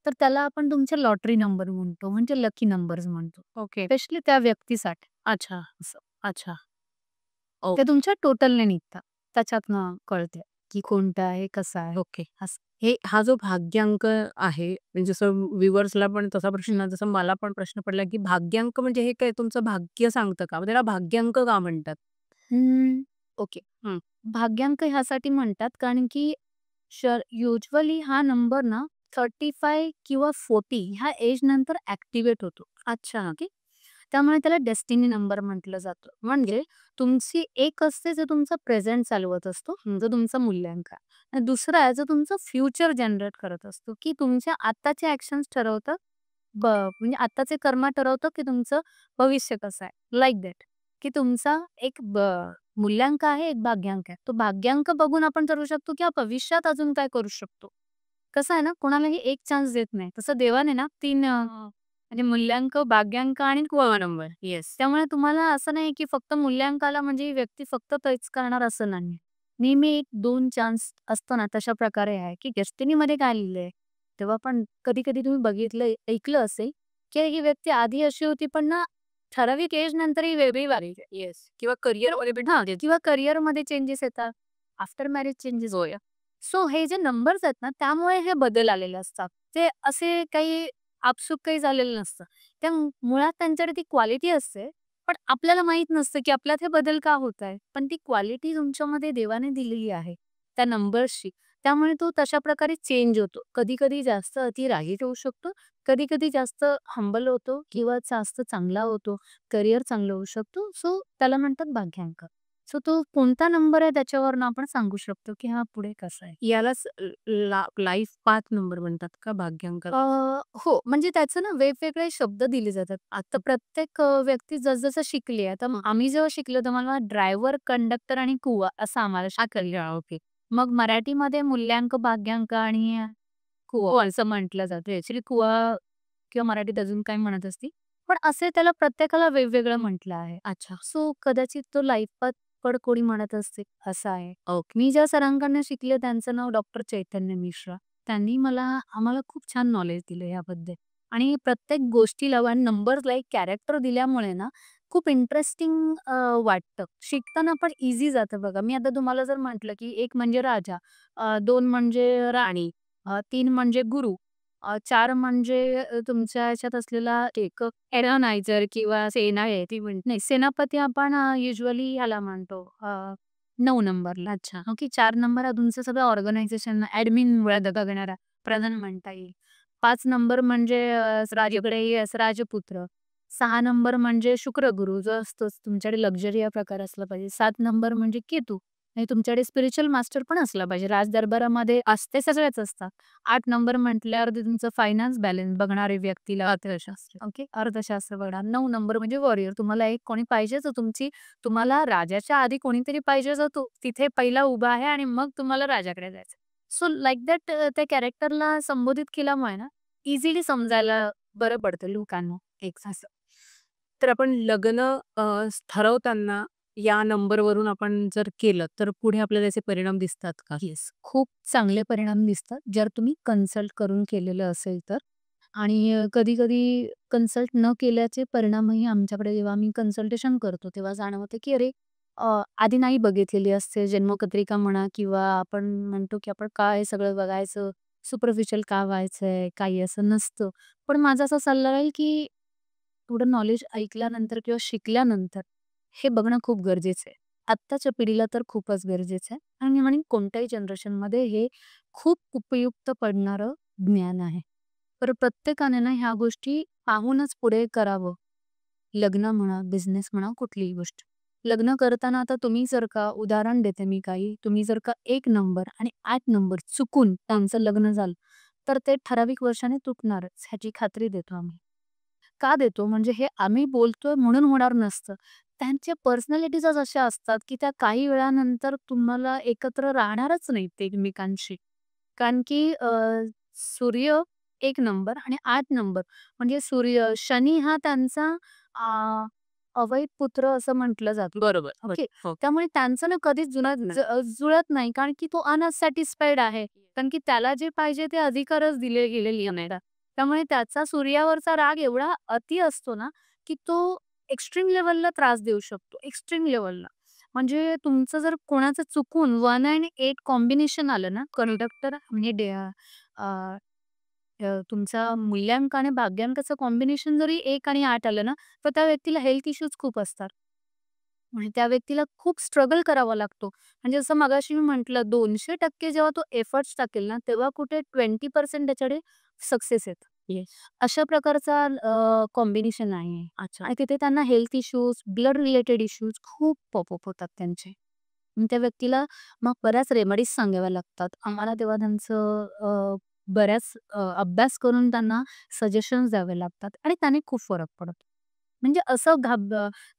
तर त्याला आपण तुमचे लॉटरी नंबर म्हणतो, म्हणजे लकी नंबर्स म्हणतो. ओके. स्पेशली त्या व्यक्तीसाठी अच्छा, असं. अच्छा. ते तुमच्या टोटलने निघतात. त्याच्यातनं कळते, की कोणतं आहे, कसं आहे, ओके. असं. हा जो भाग्यांक आहे, म्हणजे जसं व्ह्युअर्सला पण तसा हं. प्रश्न, जसं मला पण प्रश्न पडला, की भाग्यांक म्हणजे हे काय तुमचं भाग्य सांगतं का? मग त्याला भाग्यांक का म्हणतात? हं, ओके. हं. भाग्यांक ह्यासाठी म्हणतात कारण की युजुअली हा नंबर ना 35 किंवा 40 ह्या एज नंतर ॲक्टिव्हेट होतो. अच्छा. ओके. त्यामुळे त्याला डेस्टिनी नंबर म्हटलं जातं. म्हणजे तुमची एक असते जो तुमचा प्रेझेंट चालवत असतो, जो तुमचा मूल्यांक आहे. आणि दुसरा आहे जो तुमचं फ्युचर जनरेट करत असतो, की तुमच्या आत्ताचे ॲक्शन्स ठरवतं म्हणजे आत्ताचे कर्म ठरवतं, की तुमचं भविष्य कसं आहे. Like that. की तुमचा एक मूल्यांक आहे, एक भाग्यांक आहे. तो भाग्यांक बघून आपण ठरवू शकतो, की भविष्यात अजून काय करू शकतो. कसं आहे ना, कोणालाही एक चान्स देत नाही. तसं देवाने ना 3 म्हणजे मूल्यांक, भाग्यांक आणि कुवा नंबर. येस. त्यामुळे तुम्हाला असं नाही, की फक्त मूल्यांकाला म्हणजे ही व्यक्ती फक्त तेच करणार असं नाही. नेहमी 1-2 चान्स असतो ना, तशा प्रकारे आहे, की डेस्टिनीमध्ये काय लिहिलंय. तेव्हा पण कधी-कधी तुम्ही बघितलंय, ऐकलं असेल, की ही व्यक्ती आधी अशी होती, पण ना ठराविक एज नंतर ही वेगळी वागली. येस. किंवा करिअरमध्ये पण हां, चेंजेस. किंवा करिअरमध्ये चेंजेस येतात. आफ्टर मॅरेज चेंजेस होय. होतात. सो हे जे नंबर्स आहेत ना, त्यामुळे हे बदल आलेले असतात. ते असे काही आपसूक काही झालेलं नसतं. मुळात त्यांच्याकडे ती क्वालिटी असते, पण आपल्याला माहीत नसतं, की आपल्यात हे बदल का होत आहे. पण ती क्वालिटी तुमच्यामध्ये देवाने दिलेली आहे, त्या नंबर्सची. त्यामुळे तो तशा प्रकारे चेंज होतो. कधी-कधी जास्त अति रागीट होऊ शकतो, कधी-कधी जास्त हंबल होतो किंवा जास्त चांगला होतो. करिअर चांगलं होऊ शकतो. सो त्याला म्हणतात भाग्यांक. सो तो कोणता नंबर आहे त्याच्यावरनं आपण सांगू शकतो, की हा पुढे कसा आहे. यालाच लाईफ पाथ नंबर म्हणतात का भाग्यांक? अ, हो, म्हणजे त्याचे ना वेगवेगळे शब्द दिले जातात. आता प्रत्येक व्यक्ती जसं शिकली आहे. तर आम्ही जेव्हा शिकलो तर मला ड्रायव्हर, कंडक्टर आणि कुवा असं आम्हाला शिकवलं. ओके. मग मराठीमध्ये मूल्यांक, भाग्यांक आणि कुवा असं म्हटलं जातं. ॲक्चुअली कुवा किंवा मराठीत अजून काही म्हणत असतील. पण असे त्याला प्रत्येकाला वेगवेगळं म्हटलं आहे. अच्छा. सो कदाचित तो लाईफ पाथ पण कोणी म्हणत असतील असं आहे. ओके. मी ज्या सरांकडनं शिकले त्यांचं नाव डॉक्टर चैतन्य मिश्रा. त्यांनी आम्हाला खूप छान नॉलेज दिलं याबद्दल आणि प्रत्येक गोष्टीला वन नंबर्सला एक कॅरेक्टर दिल्यामुळे ना खूप इंटरेस्टिंग वाटतं. शिकताना पण इझी जातं बघा. मी आता तुम्हाला जर म्हटलं, की 1 म्हणजे राजा, 2 म्हणजे राणी, 3 म्हणजे गुरु, 4 म्हणजे तुमच्या ह्याच्यात असलेला एक एडवायझर किंवा सेना आहे ती नाही सेनापती आपण युजुअली ह्याला म्हणतो 9 नंबरला. अच्छा. ओके. 4 नंबर हा तुमचं सगळं ऑर्गनायझेशन ॲडमिन मुळात बघणारा प्रधान म्हणता येईल. 5 नंबर म्हणजे राजाकडे राजपुत्र. 6 नंबर म्हणजे शुक्रगुरु जो असतोच तुमच्याकडे लक्झरी हा प्रकार असला पाहिजे. 7 नंबर म्हणजे केतू आणि तुमच्याकडे स्पिरिच्युअल मास्टर पण असला पाहिजे. राजदरबारामध्ये असते सगळेच असतात. 8 नंबर म्हटल्यावर ते तुमचं फायनान्स बॅलन्स बघणारे व्यक्तीला अर्थशास्त्र. ओके. अर्थशास्त्र बघणार. 9 नंबर म्हणजे वॉरियर. तुम्हाला एक कोणी पाहिजेच तुम्हाला राजाच्या आधी कोणीतरी पाहिजे जो तो तिथे पहिला उभा आहे आणि मग तुम्हाला राजाकडे जायचं. सो लाइक दॅट त्या कॅरेक्टरला संबोधित केल्यामुळे ना इझिली समजायला बरं पडतं लोकांना एक असं. तर आपण लग्न ठरवताना या नंबरवरून आपण जर केलं, तर पुढे आपल्याला त्याचे परिणाम दिसतात का? येस. खूप चांगले परिणाम दिसतात जर तुम्ही कन्सल्ट करून केलेलं असेल तर. आणि कधी-कधी कन्सल्ट न केल्याचे परिणामही आमच्याकडे जेव्हा आम्ही कन्सल्टेशन करतो तेव्हा जाणवतं, की अरे आधी नाही बघितलेली असते जन्मपत्रिका म्हणा किंवा आपण म्हणतो, की आपण काय हे सगळं बघायचं, सुपरफिशियल का व्हायचंय, काही असं नसतं. पण माझा असा सल्ला राहील, की थोडं नॉलेज ऐकल्यानंतर किंवा शिकल्यानंतर हे बघणं खूप गरजेचं आहे. आत्ताच्या पिढीला तर खूपच गरजेचं आहे आणि मी म्हणेन कोणत्याही जनरेशनमध्ये हे खूप उपयुक्त पडणारं ज्ञान आहे. तर प्रत्येकाने ना ह्या गोष्टी पाहूनच पुढे करावं. लग्न म्हणा, बिझनेस म्हणा, कुठलीही गोष्ट. लग्न करताना आता तुम्ही जर का उदाहरण देते मी काही, तुम्ही जर का 1 नंबर आणि 8 नंबर चुकून त्यांचं लग्न झालं, तर ते ठराविक वर्षाने तुटणारच ह्याची खात्री देतो आम्ही. का देतो? म्हणजे हे आम्ही बोलतोय म्हणून होणार नसतं. त्यांच्या पर्सनॅलिटीजच अशा असतात, की त्या काही वेळानंतर तुम्हाला एकत्र राहणारच नाहीत एकमेकांशी. कारण की सूर्य 1 नंबर आणि 8 नंबर म्हणजे शनी हा त्यांचा अ, अवैध पुत्र असं म्हटलं जातं. बरोबर. ओके. हो. त्यामुळे त्यांचं ना कधीच नाही. जुळत नाही. कारण की तो अनसॅटिस्फाईड आहे. कारण की त्याला जे पाहिजे ते अधिकारच दिले गेलेले नाहीत. त्यामुळे त्याचा सूर्यावरचा राग एवढा अति असतो ना, की तो एक्स्ट्रीम लेव्हलला त्रास देऊ शकतो. एक्स्ट्रीम लेव्हलला. म्हणजे तुमचं जर कोणाचं चुकून 1 आणि 8 कॉम्बिनेशन आलं ना, कंडक्टर म्हणजे तुमचा मूल्यांक आणि भाग्यांकाचं कॉम्बिनेशन जरी 1 आणि 8 आलं ना, तर त्या व्यक्तीला हेल्थ इश्यूज खूप असतात. म्हणजे त्या व्यक्तीला खूप स्ट्रगल करावा लागतो. म्हणजे जसं मगाशी मी म्हटलं 200% जेव्हा तो एफर्ट्स टाकेल ना, तेव्हा कुठे 20% त्याच्याकडे सक्सेस येतं. येस. अशा प्रकारचा कॉम्बिनेशन आहे. अच्छा. आणि तिथे त्यांना health issues, blood related issues खूप पॉपअप होतात त्यांचे. मग त्या व्यक्तीला मग बऱ्याच रेमेडीज सांगाव्या लागतात. आम्हाला तेव्हा त्यांचं बऱ्याच अभ्यास करून त्यांना सजेशन्स द्यावे लागतात आणि त्याने खूप फरक पडतो. म्हणजे असं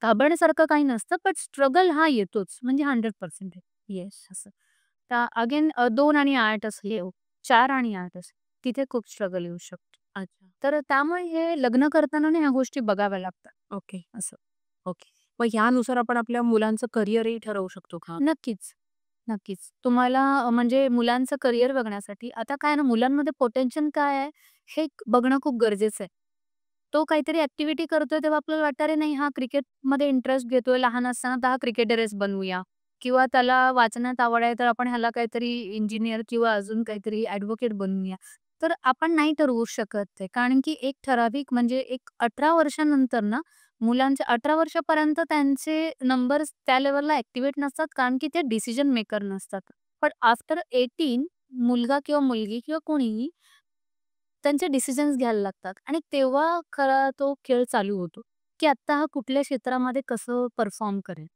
घाबरण्यासारखं काही नसतं, बट स्ट्रगल हा येतोच म्हणजे 100% येस असं. तर अगेन 2 आणि 8 असले, 4 आणि 8 असले, तिथे खूप स्ट्रगल येऊ शकतो. अच्छा. तर त्यामुळे हे लग्न करताना ना ह्या गोष्टी बघाव्या लागतात ओके. असं. ओके. मग ह्यानुसार आपण आपल्या मुलांचं करिअरही ठरवू शकतो का? नक्कीच, नक्कीच. तुम्हाला म्हणजे मुलांचं करिअर बघण्यासाठी आता काय आहे ना, मुलांमध्ये पोटेन्शियल काय आहे, हे बघणं खूप गरजेचं आहे. तो काहीतरी ॲक्टिव्हिटी करतोय तेव्हा आपल्याला वाटतं, "अरे नाही, हा क्रिकेटमध्ये इंटरेस्ट घेतोय लहान असताना, तर हा क्रिकेटरच बनवूया." किंवा त्याला वाचनात आवड आहे, तर आपण ह्याला काहीतरी इंजिनिअर किंवा अजून काहीतरी ॲडव्होकेट बनवूया. तर आपण नाही ठरवू शकत ते. कारण की एक ठराविक म्हणजे एक 18 वर्षानंतर ना, मुलांच्या 18 वर्षापर्यंत त्यांचे नंबर्स त्या लेव्हलला ॲक्टिव्हेट नसतात, कारण की ते डिसिजन मेकर नसतात. पण आफ्टर 18 मुलगा किंवा मुलगी किंवा कोणीही त्यांचे डिसिजन्स घ्यायला लागतात आणि तेव्हा खरा तो खेळ चालू होतो, की आत्ता हा कुठल्या क्षेत्रामध्ये कसं परफॉर्म करेल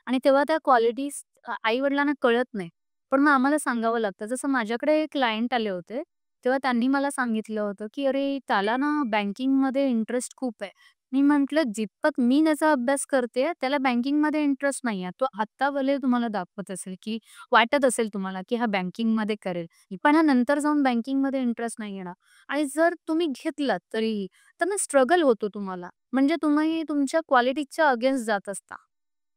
आणि तेव्हा त्या क्वालिटीज आई-वडिलांना कळत नाही. पण मग आम्हाला सांगावं लागतं. जसं माझ्याकडे क्लायंट आले होते, तेव्हा त्यांनी मला सांगितलं होतं, की "अरे, त्याला ना बँकिंगमध्ये इंटरेस्ट खूप आहे." मी म्हटलं, "जितपत मी त्याचा अभ्यास करतेय, त्याला बँकिंगमध्ये इंटरेस्ट नाहीये. तो आत्ता भले तुम्हाला दाखवत असेल, की वाटत असेल तुम्हाला, की हा बँकिंगमध्ये करेल, पण हा नंतर जाऊन बँकिंगमध्ये इंटरेस्ट नाही येणार." आणि जर तुम्ही घेतलात तरीही, तर ना स्ट्रगल होतो तुम्हाला. म्हणजे तुम्ही तुमच्या क्वालिटीच्या अगेन्स्ट जात असता.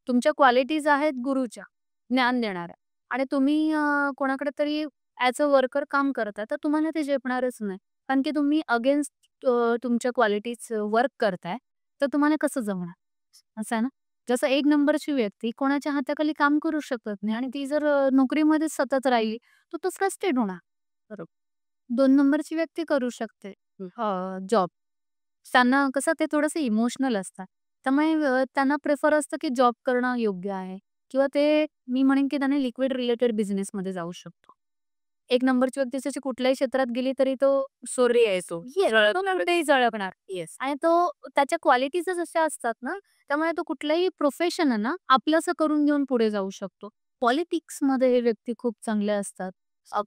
तुमच्या क्वालिटीज आहेत गुरूच्या, ज्ञान देणाऱ्या आणि तुम्ही कोणाकडे तरी ॲज अ वर्कर काम करताय, तर तुम्हाला ते झेपणारच नाही. कारण की तुम्ही अगेन्स्ट तुमच्या क्वालिटीज वर्क करताय, तर तुम्हाला कसं जमणार? असं आहे ना. जसं 1 नंबरची व्यक्ती कोणाच्या हाताखाली काम करू शकत नाही आणि ती जर नोकरीमध्येच सतत राहिली, तर तो फ्रस्ट्रेट होणार. बरोबर. 2 नंबरची व्यक्ती करू शकते हं. जॉब. त्यांना कसं ते थोडंसं इमोशनल असतात. त्यामुळे त्यांना प्रिफर असतं की जॉब करणं योग्य आहे किंवा ते मी म्हणेन की त्याने लिक्विड रिलेटेड बिझनेसमध्ये जाऊ शकतो. 1 नंबरची व्यक्ती जशी कुठल्याही क्षेत्रात गेली तरी तो सूर्य आहे तो. येस, तो कुठेही झळकणार येस. आणि तो त्याच्या क्वालिटीजच अशा असतात ना, त्यामुळे तो कुठलंही प्रोफेशन आहे ना, आपलंसं करून घेऊन पुढे जाऊ शकतो. पॉलिटिक्समध्ये हे व्यक्ती खूप चांगले असतात.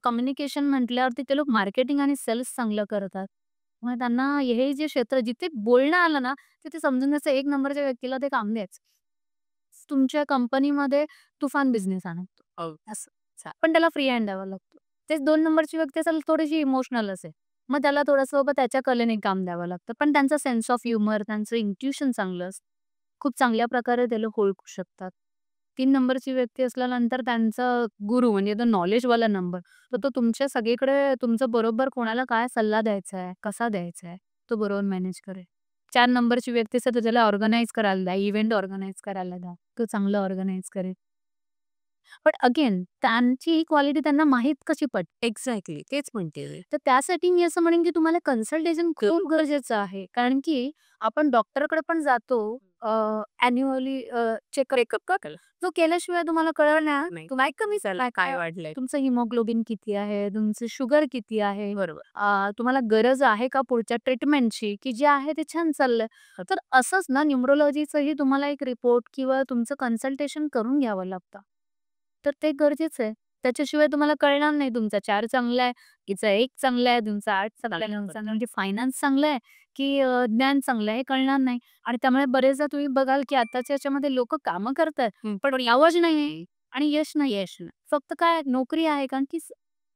कम्युनिकेशन म्हटल्यावरती ते लोक मार्केटिंग आणि सेल्स चांगलं करतात. मग त्यांना हे जे क्षेत्र जिथे बोलणं आलं ना, तिथे समजून घ्यायचं 1 नंबरच्या व्यक्तीला ते काम द्यायचं. तुमच्या कंपनीमध्ये तुफान बिझनेस आणतो. हो. असं. पण त्याला फ्री हँड द्यावा लागतो. तेच 2 नंबरची व्यक्ती असेल थोडीशी इमोशनल असेल. मग त्याला थोडंसं बाबा त्याच्या कलेने काम द्यावं लागतं. पण त्यांचा सेन्स ऑफ ह्युमर, त्यांचं इंट्युशन चांगलं असतं. खूप चांगल्या प्रकारे ते लोक ओळखू शकतात. 3 नंबरची व्यक्ती असल्यानंतर त्यांचा गुरु म्हणजे तो नॉलेजवाला नंबर, तर तो तुमच्या सगळीकडे तुमचं बरोबर कोणाला काय सल्ला द्यायचा आहे, कसा द्यायचा आहे, तो बरोबर मॅनेज करेल. 4 नंबरची व्यक्ती असेल तर त्याला ऑर्गनाइज करायला द्या, इव्हेंट ऑर्गनाइज करायला द्या. तो चांगलं ऑर्गनाइज करेल. बट अगेन त्यांची ही क्वालिटी त्यांना माहीत कशी पडते? एक्झॅक्टली. तेच म्हणते मी. तर त्यासाठी मी असं म्हणेन, की तुम्हाला कन्सल्टेशन खूप गरजेचं आहे. कारण की आपण डॉक्टरकडे पण जातो ॲन्युअली चेकअप केलं. जो केल्याशिवाय तुम्हाला कळणार नाही. नाही कमी त्याला काय वाढलंय? तुमचं हिमोग्लोबिन किती आहे, तुमचं शुगर किती आहे, बरोबर. तुम्हाला गरज आहे का पुढच्या ट्रीटमेंटची, की जे आहे ते छान चाललंय. तर असंच ना न्यूमरोलॉजीचंही तुम्हाला एक रिपोर्ट किंवा तुमचं कन्सल्टेशन करून घ्यावं लागतं. तर ते गरजेचं आहे. त्याच्याशिवाय तुम्हाला कळणार नाही तुमचा 4 चांगला आहे, हिचा 1 चांगला आहे, तुमचा 8 चांगला आहे, तुमचा म्हणजे फायनान्स चांगला आहे, की ज्ञान चांगलं आहे हे कळणार नाही. आणि त्यामुळे बरेचदा तुम्ही बघाल, की आताच्या ह्याच्यामध्ये लोकं कामं करतात, हं. पण आवाज नाही आणि यश नाही. फक्त काय नोकरी आहे कारण की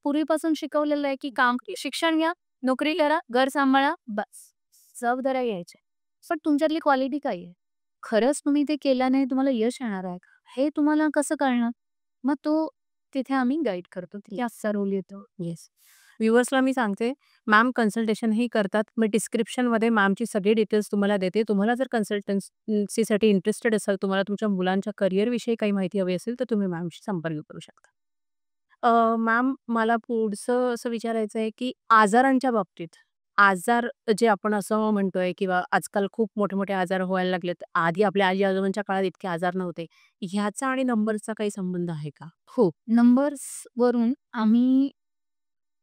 पूर्वीपासून शिकवलेलं आहे, की काम शिक्षण घ्या, नोकरी करा, घर सांभाळा, बस. जबाबदाऱ्या घ्यायच्या. पण तुमच्यातली क्वालिटी काय आहे? खरंच तुम्ही ते केल्याने तुम्हाला यश येणार आहे का? हे तुम्हाला कसं कळणार? मग तो तिथे आम्ही गाईड करतो. तिथे असा रोल येतो. येस. व्ह्युअर्सला मी सांगते, मॅम कन्सल्टेशनही करतात. मी डिस्क्रिप्शनमध्ये मॅमची सगळी डिटेल्स तुम्हाला देते. तुम्हाला जर कन्सल्टन्सीसाठी इंटरेस्टेड असाल, तुम्हाला तुमच्या मुलांच्या करिअरविषयी काही माहिती हवी असेल, तर तुम्ही मॅमशी संपर्क करू शकता. मॅम मला पुढचं असं विचारायचं आहे, की आजारांच्या बाबतीत, आजार जे आपण असं म्हणतोय किंवा आजकाल खूप मोठे-मोठे आजार व्हायला लागलेत. आधी आपल्या आजी-आजोबांच्या काळात इतके आजार नव्हते. ह्याचा आणि नंबरचा काही संबंध आहे का? हो, नंबर्सवरून आम्ही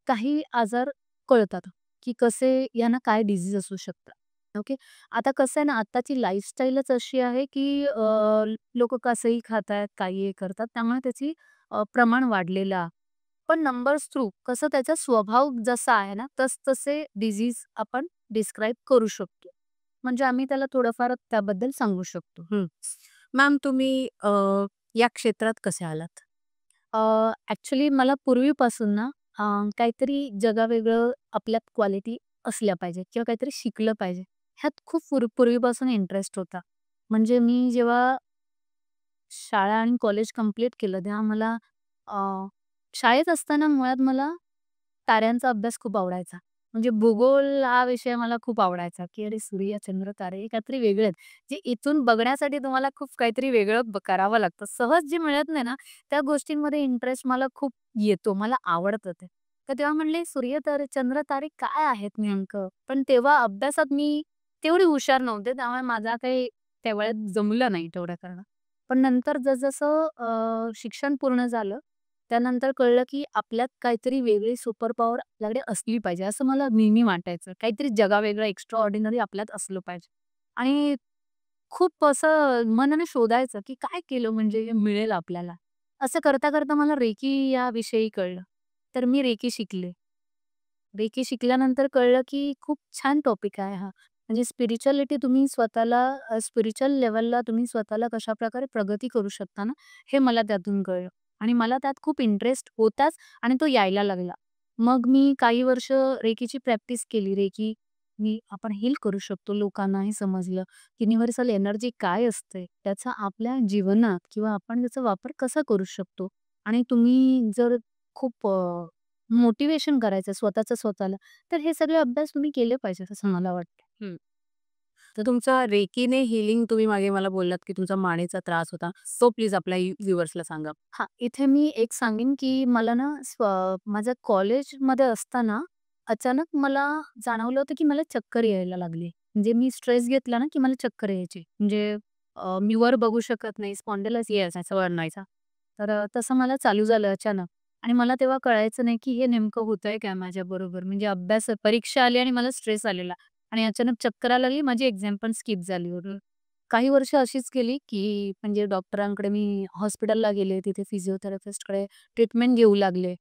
काही आजार कळतात, की कसे यांना काय डिसीज असू शकतात. ओके. आता कसं आहे ना, आत्ताची लाईफस्टाईलच अशी आहे, की लोकं कसंही खातायत, काहीही करतात. त्यामुळे त्याची प्रमाण वाढलेलं आहे. पण नंबर्स थ्रू कसं त्याचा स्वभाव जसा आहे ना, तसे डिसीज आपण डिस्क्राईब करू शकतो. म्हणजे आम्ही त्याला थोडंफार त्याबद्दल सांगू शकतो. हं. मॅम तुम्ही या क्षेत्रात कसे आलात? मला पूर्वीपासून ना अ, काहीतरी जगावेगळं आपल्यात क्वालिटी असल्या पाहिजे किंवा काहीतरी शिकलं पाहिजे. ह्यात खूप पूर्वीपासून इंटरेस्ट होता. म्हणजे मी जेव्हा शाळा आणि कॉलेज कंप्लीट केलं तेव्हा मला अ, शाळेत असताना मुळात मला ताऱ्यांचा अभ्यास खूप आवडायचा. म्हणजे भूगोल हा विषय मला खूप आवडायचा, की अरे सूर्य, चंद्र, तारे हे काहीतरी वेगळे आहेत. जे इथून बघण्यासाठी तुम्हाला खूप काहीतरी वेगळं करावं लागतं. सहज जे मिळत नाही ना, त्या गोष्टींमध्ये इंटरेस्ट मला खूप येतो. मला आवडतं ते. तर तेव्हा म्हणले सूर्य, तारे, चंद्र, तारे काय आहेत नेमकं? पण तेव्हा अभ्यासात मी तेवढी हुशार नव्हते. त्यामुळे माझा काही त्या वेळेत जमलं नाही तेवढं करणं. पण नंतर जसजसं शिक्षण पूर्ण झालं, त्यानंतर कळलं की आपल्यात काहीतरी वेगळी सुपर पॉवर आपल्याकडे असली पाहिजे, असं मला नेहमी वाटायचं. काहीतरी जगावेगळं एक्स्ट्रा ऑर्डिनरी आपल्यात असलं पाहिजे. आणि खूप असं मनाने शोधायचं की काय केलं म्हणजे हे मिळेल आपल्याला. असं करता-करता मला रेकी या विषयी कळलं. तर मी रेकी शिकले. रेकी शिकल्यानंतर कळलं, की खूप छान टॉपिक आहे हा. म्हणजे स्पिरिच्युअलिटी तुम्ही स्वतःला स्पिरिच्युअल लेव्हलला तुम्ही स्वतःला कशाप्रकारे प्रगती करू शकता ना, हे मला त्यातून कळलं. आणि मला त्यात खूप इंटरेस्ट होताच आणि तो यायला लागला. मग मी काही वर्ष रेकीची प्रॅक्टिस केली. रेकी आपण हील करू शकतो. लोकांना हे समजलं, युनिव्हर्सल एनर्जी काय असते, त्याचा आपल्या जीवनात किंवा आपण त्याचा वापर कसा करू शकतो. आणि तुम्ही जर खूप मोटिव्हेशन करायचं स्वतःचं स्वतःला, तर हे सगळे अभ्यास तुम्ही केले पाहिजेत असं मला वाटतं. हं. तर तुमचा रेकीने हीलिंग तुम्ही मागे मला बोललात, की तुमचा मानेचा त्रास होता. तो प्लीज आपल्या व्ह्यूअर्सला सांगा. हां, इथे मी एक सांगेन, की मला ना माझं कॉलेजमध्ये असताना अचानक मला जाणवलं होतं, की मला चक्कर यायला लागली. म्हणजे मी स्ट्रेस घेतला ना, की मला चक्कर यायची. म्हणजे मी वर बघू शकत नाही, स्पॉन्डिलायसिस येस, वर्णायचा. तर तसं मला चालू झालं अचानक आणि मला तेव्हा कळायचं नाही, की हे नेमकं होतंय काय माझ्याबरोबर. म्हणजे परीक्षा आली आणि मला स्ट्रेस आलेला आणि अचानक चक्कर यायला लागली. माझी एक्झाम पण स्किप झाली होती. काही वर्ष अशीच गेली, की म्हणजे डॉक्टरांकडे मी हॉस्पिटलला गेले. तिथे फिजिओथेरपिस्टकडे ट्रीटमेंट घेऊ लागले.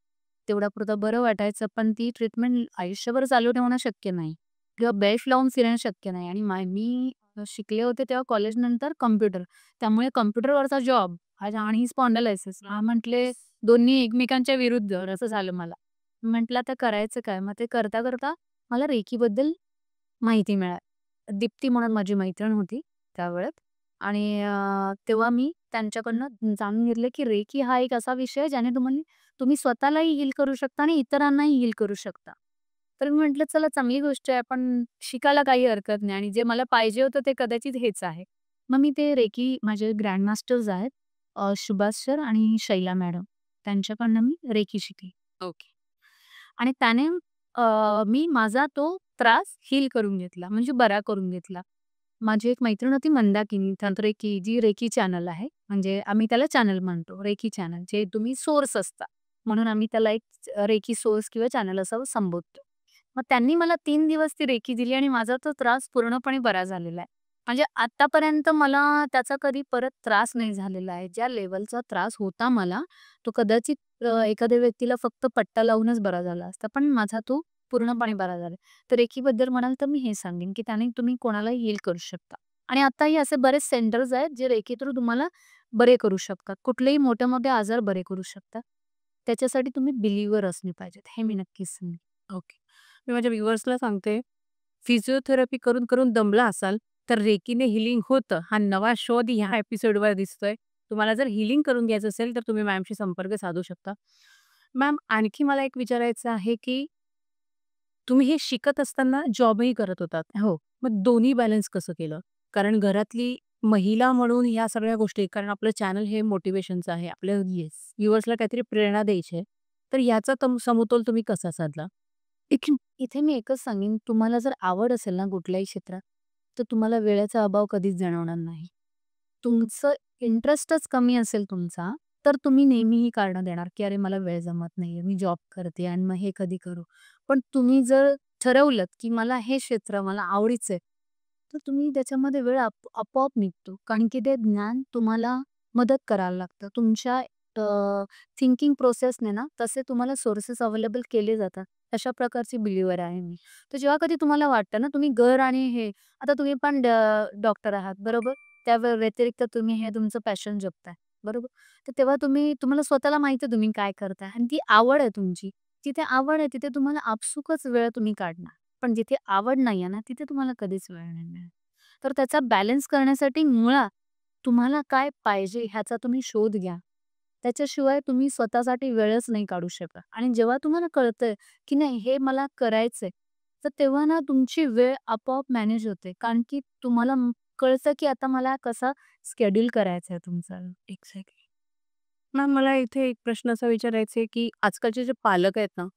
तेवढ्यापुरतं बरं वाटायचं, पण ती ट्रीटमेंट आयुष्यभर चालू ठेवणं शक्य नाही किंवा बेल्ट लावून फिरणं शक्य नाही आणि मी शिकले होते तेव्हा कॉलेजनंतर कॉम्प्युटर. त्यामुळे कॉम्प्युटरवरचा जॉब आणि स्पॉन्डिलायसिस म्हटले दोन्ही एकमेकांच्या विरुद्ध असं झालं मला. म्हटलं आता करायचं काय? मग ते करता-करता मला रेकीबद्दल माहिती मिळाली. दीप्ती म्हणून माझी मैत्रीण होती त्यावेळेत आणि तेव्हा मी त्यांच्याकडनं जाणून घेतलं, की रेकी हा एक असा विषय आहे ज्याने तुम्ही स्वतःलाही हील करू शकता आणि इतरांनाही हील करू शकता. तर मी म्हटलं चला चांगली गोष्ट आहे. आपण शिकायला काही हरकत नाही आणि जे मला पाहिजे होतं ते कदाचित हेच आहे. मग मी ते रेकी माझे ग्रँड मास्टर्स आहेत सुभाष सर आणि शैला मॅडम त्यांच्याकडनं मी रेकी शिकली. ओके. आणि त्याने मी माझा तो त्रास हील करून घेतला, म्हणजे बरा करून घेतला. माझी एक मैत्रीण होती मंदाकिनी तंत्रेकी, जी रेकी चॅनल आहे. म्हणजे आम्ही त्याला चॅनल म्हणतो, रेकी चॅनल. जे तुम्ही सोर्स असता. म्हणून आम्ही त्याला एक रेकी सोर्स किंवा चॅनल असं संबोधतो. मग त्यांनी मला 3 दिवस ती रेकी दिली आणि माझा तो त्रास पूर्णपणे बरा झालेला आहे. म्हणजे आतापर्यंत मला त्याचा कधी परत त्रास नाही झालेला आहे. ज्या लेव्हलचा त्रास होता मला, तो कदाचित एखाद्या व्यक्तीला फक्त पट्टा लावूनच बरा झाला असता. पण माझा तो पूर्णपणे बरा झाला. तर रेकीबद्दल म्हणाल तर मी हे सांगेन, की त्याने तुम्ही कोणालाही हील करू शकता. आणि आताही असे बरेच सेंटर्स आहेत, जे रेकी थ्रू तुम्हाला बरे करू शकतात. कुठलेही मोठे-मोठे आजार बरे करू शकतात. त्याच्यासाठी तुम्ही बिलीव्हर असले पाहिजेत, हे मी नक्कीच सांगेन. ओके. मी माझ्या व्ह्युअर्सला सांगते, फिजिओथेरपी करून, करून दमला असाल, तर रेकीने हीलिंग होतं, हा नवा शोध ह्या एपिसोडवर दिसतोय. तुम्हाला जर हीलिंग करून घ्यायचं असेल, तर तुम्ही मॅमशी संपर्क साधू शकता. मॅम, आणखी मला एक विचारायचं आहे, की तुम्ही हे शिकत असताना जॉबही करत होतात. हो. मग दोन्ही बॅलन्स कसं केलं? कारण घरातली महिला म्हणून ह्या सगळ्या गोष्टी, कारण आपलं चॅनल हे मोटिव्हेशनचं आहे. आपल्या येस. व्ह्युअर्सला काहीतरी प्रेरणा द्यायची आहे. तर याचा समतोल तुम्ही कसा साधला? इथे मी एकच सांगेन, तुम्हाला जर आवड असेल ना कुठल्याही क्षेत्रात, तर तुम्हाला वेळेचा अभाव कधीच जाणवणार नाही. तुमचं इंटरेस्टच कमी असेल तुमचा, तर तुम्ही नेहमी ही कारणं देणार, की "अरे मला वेळ जमत नाहीये, मी जॉब करते आणि मग हे कधी करू?" पण तुम्ही जर ठरवलत, की मला हे क्षेत्र मला आवडीचं आहे, तर तुम्ही त्याच्यामध्ये वेळ आपोआप निघतो. कारण की ते ज्ञान तुम्हाला मदत करायला लागतं. तुमच्या थिंकिंग प्रोसेसने ना तसे तुम्हाला सोर्सेस अवेलेबल केले जातात. अशा प्रकारची बिलीव्हर आहे मी. तर जेव्हा कधी तुम्हाला वाटतं ना, तुम्ही घर आणि हे आता तुम्ही पण डॉक्टर आहात, बरोबर? त्या व्यतिरिक्त तुम्ही हे तुमचं पॅशन जपताय, बरोबर? तर तेव्हा तुम्हाला स्वतःला माहिती आहे तुम्ही काय करताय आणि ती आवड आहे तुमची. जिथे आवड आहे तिथे तुम्हाला आपसुकच वेळ तुम्ही काढणार. पण जिथे आवड नाहीये ना, तिथे तुम्हाला कधीच वेळ नाही मिळणार. तर त्याचा बॅलन्स करण्यासाठी मुळात तुम्हाला काय पाहिजे ह्याचा तुम्ही शोध घ्या. त्याच्याशिवाय तुम्ही स्वतःसाठी वेळच नाही काढू शकत आणि जेव्हा तुम्हाला कळतंय, की नाही हे मला करायचंय, तर तेव्हा ना तुमची वेळ आपोआप मॅनेज होते. कारण की तुम्हाला कळतं, की आता मला कसा शेड्यूल करायचा आहे तुमचा. एक्झॅक्टली. मॅम, मला इथे एक प्रश्न असा विचारायचा आहे, की आजकालचे जे पालक आहेत ना,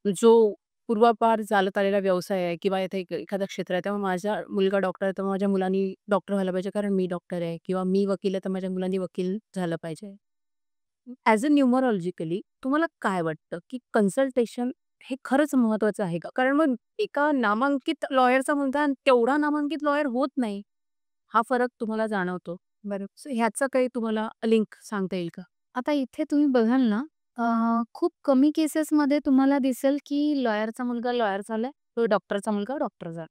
जो पूर्वापार चालत आलेला व्यवसाय आहे किंवा इथे एखादा क्षेत्र आहे, तेव्हा माझा मुलगा डॉक्टर आहे, तर माझ्या मुलांनी डॉक्टर व्हायला पाहिजे कारण मी डॉक्टर आहे किंवा मी वकील आहे, तर माझ्या मुलांनी वकील झालं पाहिजे. ॲज अ न्यूमरॉलॉजिकली तुम्हाला काय वाटतं, की कन्सल्टेशन हे खरंच महत्वाचं आहे का? कारण मग एका नामांकित लॉयरचा मुलगा आणि तेवढा नामांकित लॉयर होत नाही. हा फरक तुम्हाला जाणवतो. बरं. सो ह्याचा काही तुम्हाला लिंक सांगता येईल का? आता इथे तुम्ही बघाल ना, खूप कमी केसेसमध्ये तुम्हाला दिसेल, की लॉयरचा मुलगा लॉयर झालाय, तो डॉक्टरचा मुलगा डॉक्टर झाला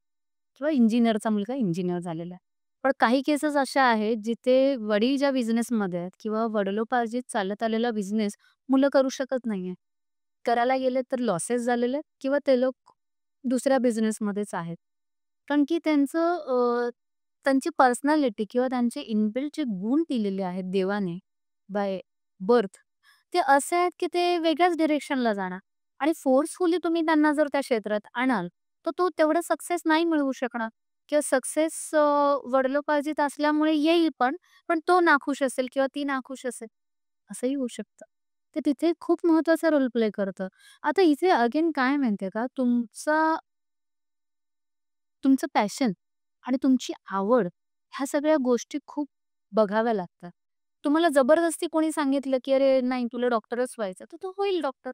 किंवा इंजिनिअरचा मुलगा इंजिनिअर झालेला आहे. पण काही केसेस अशा आहेत, जिथे वडील ज्या बिझनेसमध्ये आहेत किंवा वडिलोपार्जित चालत आलेला बिझनेस मुलं करू शकत नाहीये. करायला गेले तर लॉसेस झालेले आहेत किंवा ते लोक दुसऱ्या बिझनेसमध्येच आहेत. कारण की त्यांची पर्सनॅलिटी किंवा त्यांचे इनबिल्ट जे गुण दिलेले आहेत देवाने बाय बर्थ, ते असे आहेत की ते वेगळ्याच डिरेक्शनला जाणार आणि फोर्सफुली तुम्ही त्यांना जर त्या क्षेत्रात आणाल, तर तो तेवढा सक्सेस नाही मिळवू शकणार किंवा सक्सेस वडिलोपार्जित असल्यामुळे येईल पण तो नाखुश असेल किंवा ती नाखुश असेल, असंही होऊ शकतं. ते तिथे खूप महत्वाचा रोल प्ले करतं. आता इथे अगेन काय माहितीये का, तुमचं पॅशन आणि तुमची आवड ह्या सगळ्या गोष्टी खूप बघाव्या लागतात. तुम्हाला जबरदस्ती कोणी सांगितलं, की "अरे नाही तुला डॉक्टरच व्हायचं." तर तो होईल डॉक्टर.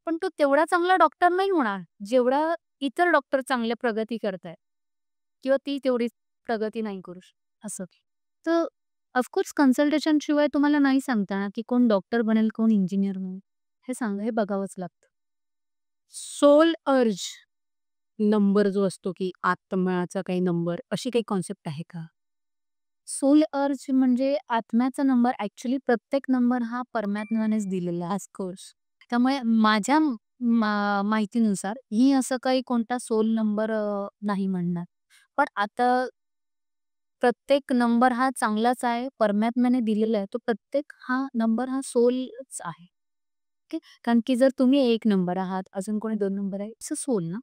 पण तो तेवढा चांगला डॉक्टर नाही होणार, जेवढा इतर डॉक्टर चांगल्या प्रगती करतायत किंवा ती तेवढी प्रगती नाही करू शकत असं. तर ऑफकोर्स कन्सल्टेशन शिवाय तुम्हाला नाही सांगता येणार, की कोण डॉक्टर बनेल, कोण इंजिनिअर बनेल. हे बघावंच लागतं. सोल अर्ज नंबर जो असतो, की आत्म्याचा काही नंबर, अशी काही कन्सेप्ट आहे का? सोल अर्ज म्हणजे आत्म्याचा नंबर ॲक्चुअली प्रत्येक नंबर हा परमात्म्यानेच दिलेला आहे. ऑफकोर्स. त्यामुळे माझ्या माहितीनुसार ही असं काही कोणता सोल नंबर नाही म्हणणार. पण आता प्रत्येक नंबर हा चांगलाच आहे, परमात्म्याने दिलेला आहे. तो प्रत्येक हा नंबर हा सोलच आहे. ओके. कारण की जर तुम्ही 1 नंबर आहात, अजून कोणी 2 नंबर आहे, इट्स सोल ना.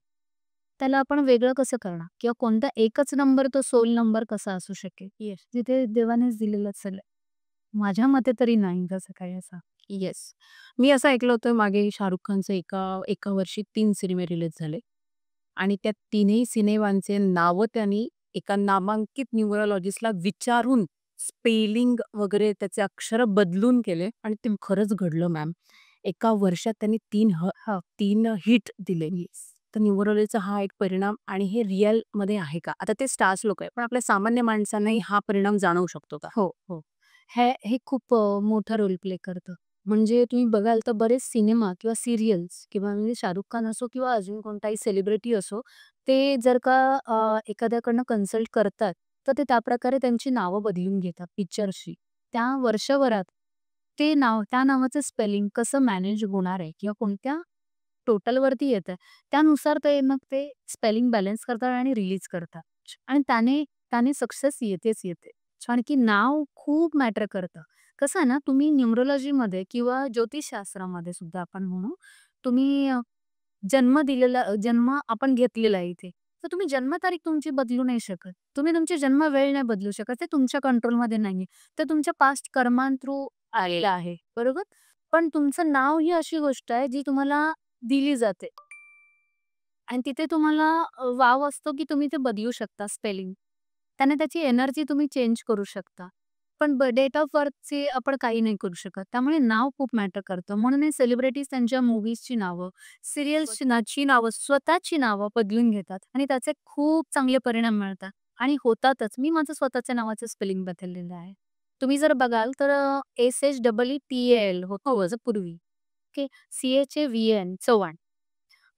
त्याला आपण वेगळं कसं करणार? किंवा कोणता एकच नंबर तो सोल नंबर कसा असू शकेल? येस. जिथे देवानेच दिलेलं असेल. माझ्या मते तरी नाही तसं काही असं. येस. मी असं ऐकलं होतं मागे शाहरुख खानचे एका एका वर्षी 3 सिनेमे रिलीज झाले आणि त्या तिन्ही सिनेमांचे नावं त्यांनी एका नामांकित न्यूमरोलॉजिस्टला विचारून स्पेलिंग वगैरे त्याचे अक्षर बदलून केले आणि ते खरंच घडलं मॅम. एका वर्षात त्यांनी 3 हो. 3 हिट दिले. येस. तर न्यूमरोलॉजीचा हा एक परिणाम आणि हे रिअलमध्ये आहे का? आता ते स्टार्स लोकं आहे, पण आपल्या सामान्य माणसांनाही हा परिणाम जाणवू शकतो का? हो, हो. हे खूप मोठा रोल प्ले करतं. म्हणजे तुम्ही बघाल तर बरेच सिनेमा किंवा सीरियल्स किंवा म्हणजे शाहरुख खान असो किंवा अजून कोणताही सेलिब्रिटी असो, ते जर का एखाद्याकडनं कन्सल्ट करतात, तर ते त्याप्रकारे त्यांची नावं बदलून घेतात पिक्चर्सची. त्या वर्षभरात ते नाव त्या नावाचं स्पेलिंग कसं मॅनेज होणार आहे किंवा कोणत्या टोटलवरती येतंय, त्यानुसार ते मग ते स्पेलिंग बॅलन्स करतात आणि रिलीज करतात. आणि त्याने त्याने सक्सेस येतेच येते. कारण की नाव खूप मॅटर करतं. कसं आहे ना, तुम्ही न्यूमरोलॉजीमध्ये किंवा ज्योतिषशास्त्रामध्ये सुद्धा आपण म्हणू, तुम्ही जन्म आपण घेतलेला आहे इथे. तर तुम्ही जन्मतारीख तुमची बदलू नाही शकत. तुम्ही तुमची जन्मवेळ नाही बदलू शकत. ते तुमच्या कंट्रोलमध्ये नाहीये. ते तुमच्या पास्ट कर्मां आलेलं आहे. बरोबर? पण तुमचं नाव ही अशी गोष्ट आहे जी तुम्हाला दिली जाते आणि तिथे तुम्हाला वाव असतो की तुम्ही ते बदलू शकता स्पेलिंग. त्याने त्याची एनर्जी तुम्ही चेंज करू शकता. पण डेट ऑफ बर्थची आपण काही नाही करू शकत. त्यामुळे नाव खूप मॅटर करतं. म्हणून हे सेलिब्रिटीज त्यांच्या मूव्हीजची नावं, सीरियल्सची नावं, स्वतःची नावं बदलून घेतात आणि त्याचे खूप चांगले परिणाम मिळतात आणि होतातच. मी माझं स्वतःच्या नावाचं स्पेलिंग बदललेलं आहे. तुम्ही जर बघाल तर SHEETAL होतं माझं पूर्वी. ओके. CHAVN चव्हाण.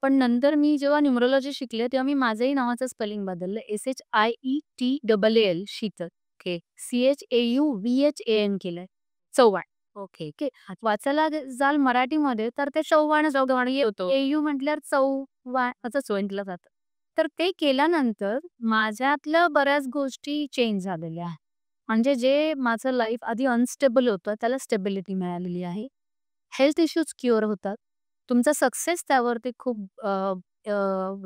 पण नंतर मी जेव्हा न्यूमरोलॉजी शिकले, तेव्हा मी माझंही नावाचं स्पेलिंग बदललं. SHIETAAL शीतल. ओके. CHAUVHAN केलंय. चव्हाण. ओके. ओके. वाचायला जाल मराठीमध्ये तर ते चव्हाण होतो. एयू म्हटल्यावर चव्हाण असंच म्हटलं जातं. तर ते केल्यानंतर माझ्यातल्या बऱ्याच गोष्टी चेंज झालेल्या आहेत. म्हणजे जे माझं लाईफ आधी अनस्टेबल होतं, त्याला स्टेबिलिटी मिळालेली आहे. हेल्थ इश्यूज क्युअर होतात. तुमचा सक्सेस त्यावरती खूप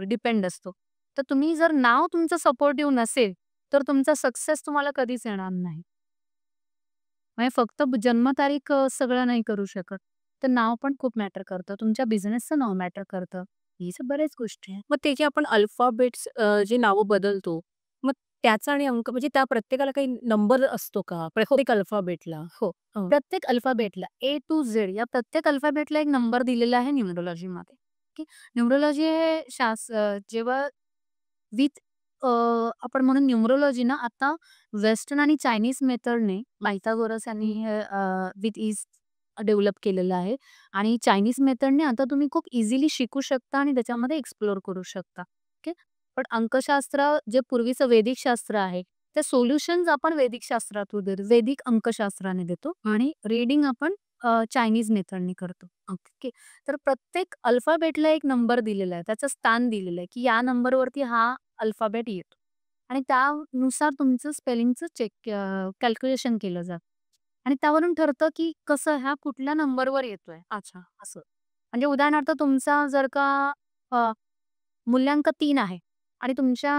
डिपेंड असतो. तर तुम्ही जर नाव तुमचं सपोर्टिव्ह नसेल, तर तुमचा सक्सेस तुम्हाला कधीच येणार नाही. म्हणजे फक्त जन्मतारीख सगळं नाही करू शकत. तर नाव पण खूप मॅटर करतं. तुमच्या बिझनेसचं नाव मॅटर करतं. हीच बऱ्याच गोष्टी आहेत. मग ते जे आपण अल्फाबेट्स जे नावं बदलतो, मग त्याचा आणि अंक म्हणजे त्या प्रत्येकाला काही नंबर असतो का? हो, प्रत्येक अल्फाबेटला? हो. हं. प्रत्येक अल्फाबेटला ए टू झेड या प्रत्येक अल्फाबेटला एक नंबर दिलेला आहे न्यूमरोलॉजीमध्ये. की न्यूमरोलॉजी हे जेव्हा विथ आपण म्हणून न्यूमरोलॉजी ना आता वेस्टर्न आणि चायनीज मेथडने पायथागोरस यांनी विथ ईज डेव्हलप केलेलं आहे आणि चायनीज मेथडने आता तुम्ही खूप इझिली शिकू शकता आणि त्याच्यामध्ये एक्सप्लोर करू शकता. ओके. पण अंकशास्त्र जे पूर्वीचं वैदिक शास्त्र आहे, ते सोल्युशन्स आपण वैदिक शास्त्रातून देतो. वैदिक अंकशास्त्राने देतो आणि रीडिंग आपण चायनीज मेथडने करतो. ओके. तर प्रत्येक अल्फाबेटला एक नंबर दिलेला आहे. त्याचं स्थान दिलेलं आहे, की या नंबरवरती हा अल्फाबेट येतो आणि त्यानुसार तुमचं स्पेलिंगचं कॅल्क्युलेशन केलं जातं आणि त्यावरून ठरतं, की कसं ह्या कुठल्या नंबरवर येतोय. अच्छा. असं. म्हणजे उदाहरणार्थ तुमचा जर का अ, मूल्यांक 3 आहे आणि तुमच्या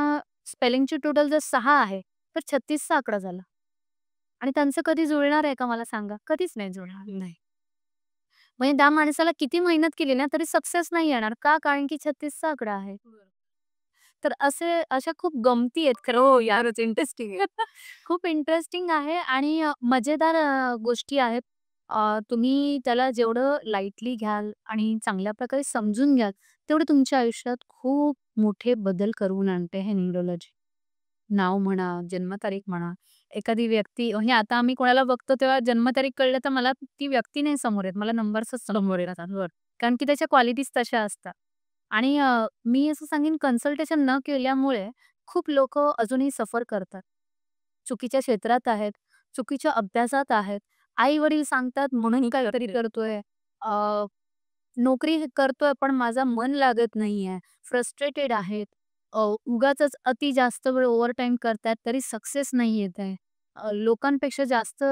स्पेलिंगची टोटल जर 6 आहे, तर 36 चा आकडा झाला आणि त्यांचं कधी जुळणार आहे का मला सांगा? कधीच नाही जुळणार. नाही. म्हणजे त्या माणसाला किती मेहनत केली ना, तरी सक्सेस नाही येणार. का? कारण की 36 चा आकडा आहे. तर अशा खूप गमती आहेत खरं. हो, यारच इंटरेस्टिंग आहे. खूप इंटरेस्टिंग आहे आणि मजेदार गोष्टी आहेत. तुम्ही त्याला जेवढं लाईटली घ्याल आणि चांगल्या प्रकारे समजून घ्याल, तेवढे तुमच्या आयुष्यात खूप मोठे बदल करून आणते हे न्यूरोलॉजी. नाव म्हणा, जन्मतारीख म्हणा. एखादी व्यक्ती म्हणजे आता आम्ही कोणाला बघतो तेव्हा जन्मतारीख कळलं तर मला ती व्यक्ती नाही समोर येत. मला नंबर्सच समोर येतात. बरं. कारण की त्याच्या क्वालिटीज तशा असतात. आणि मी असं सांगेन कन्सल्टेशन न केल्यामुळे खूप लोकं अजूनही सफर करतात. चुकीच्या क्षेत्रात आहेत, चुकीच्या अभ्यासात आहेत. आई-वडील सांगतात म्हणून काहीतरी करतोय. नोकरी करतोय पण माझं मन लागत नाहीये. फ्रस्ट्रेटेड आहेत. उगाचच अति जास्त वेळ ओव्हरटाईम करतायत तरी सक्सेस नाही येत आहे. लोकांपेक्षा जास्त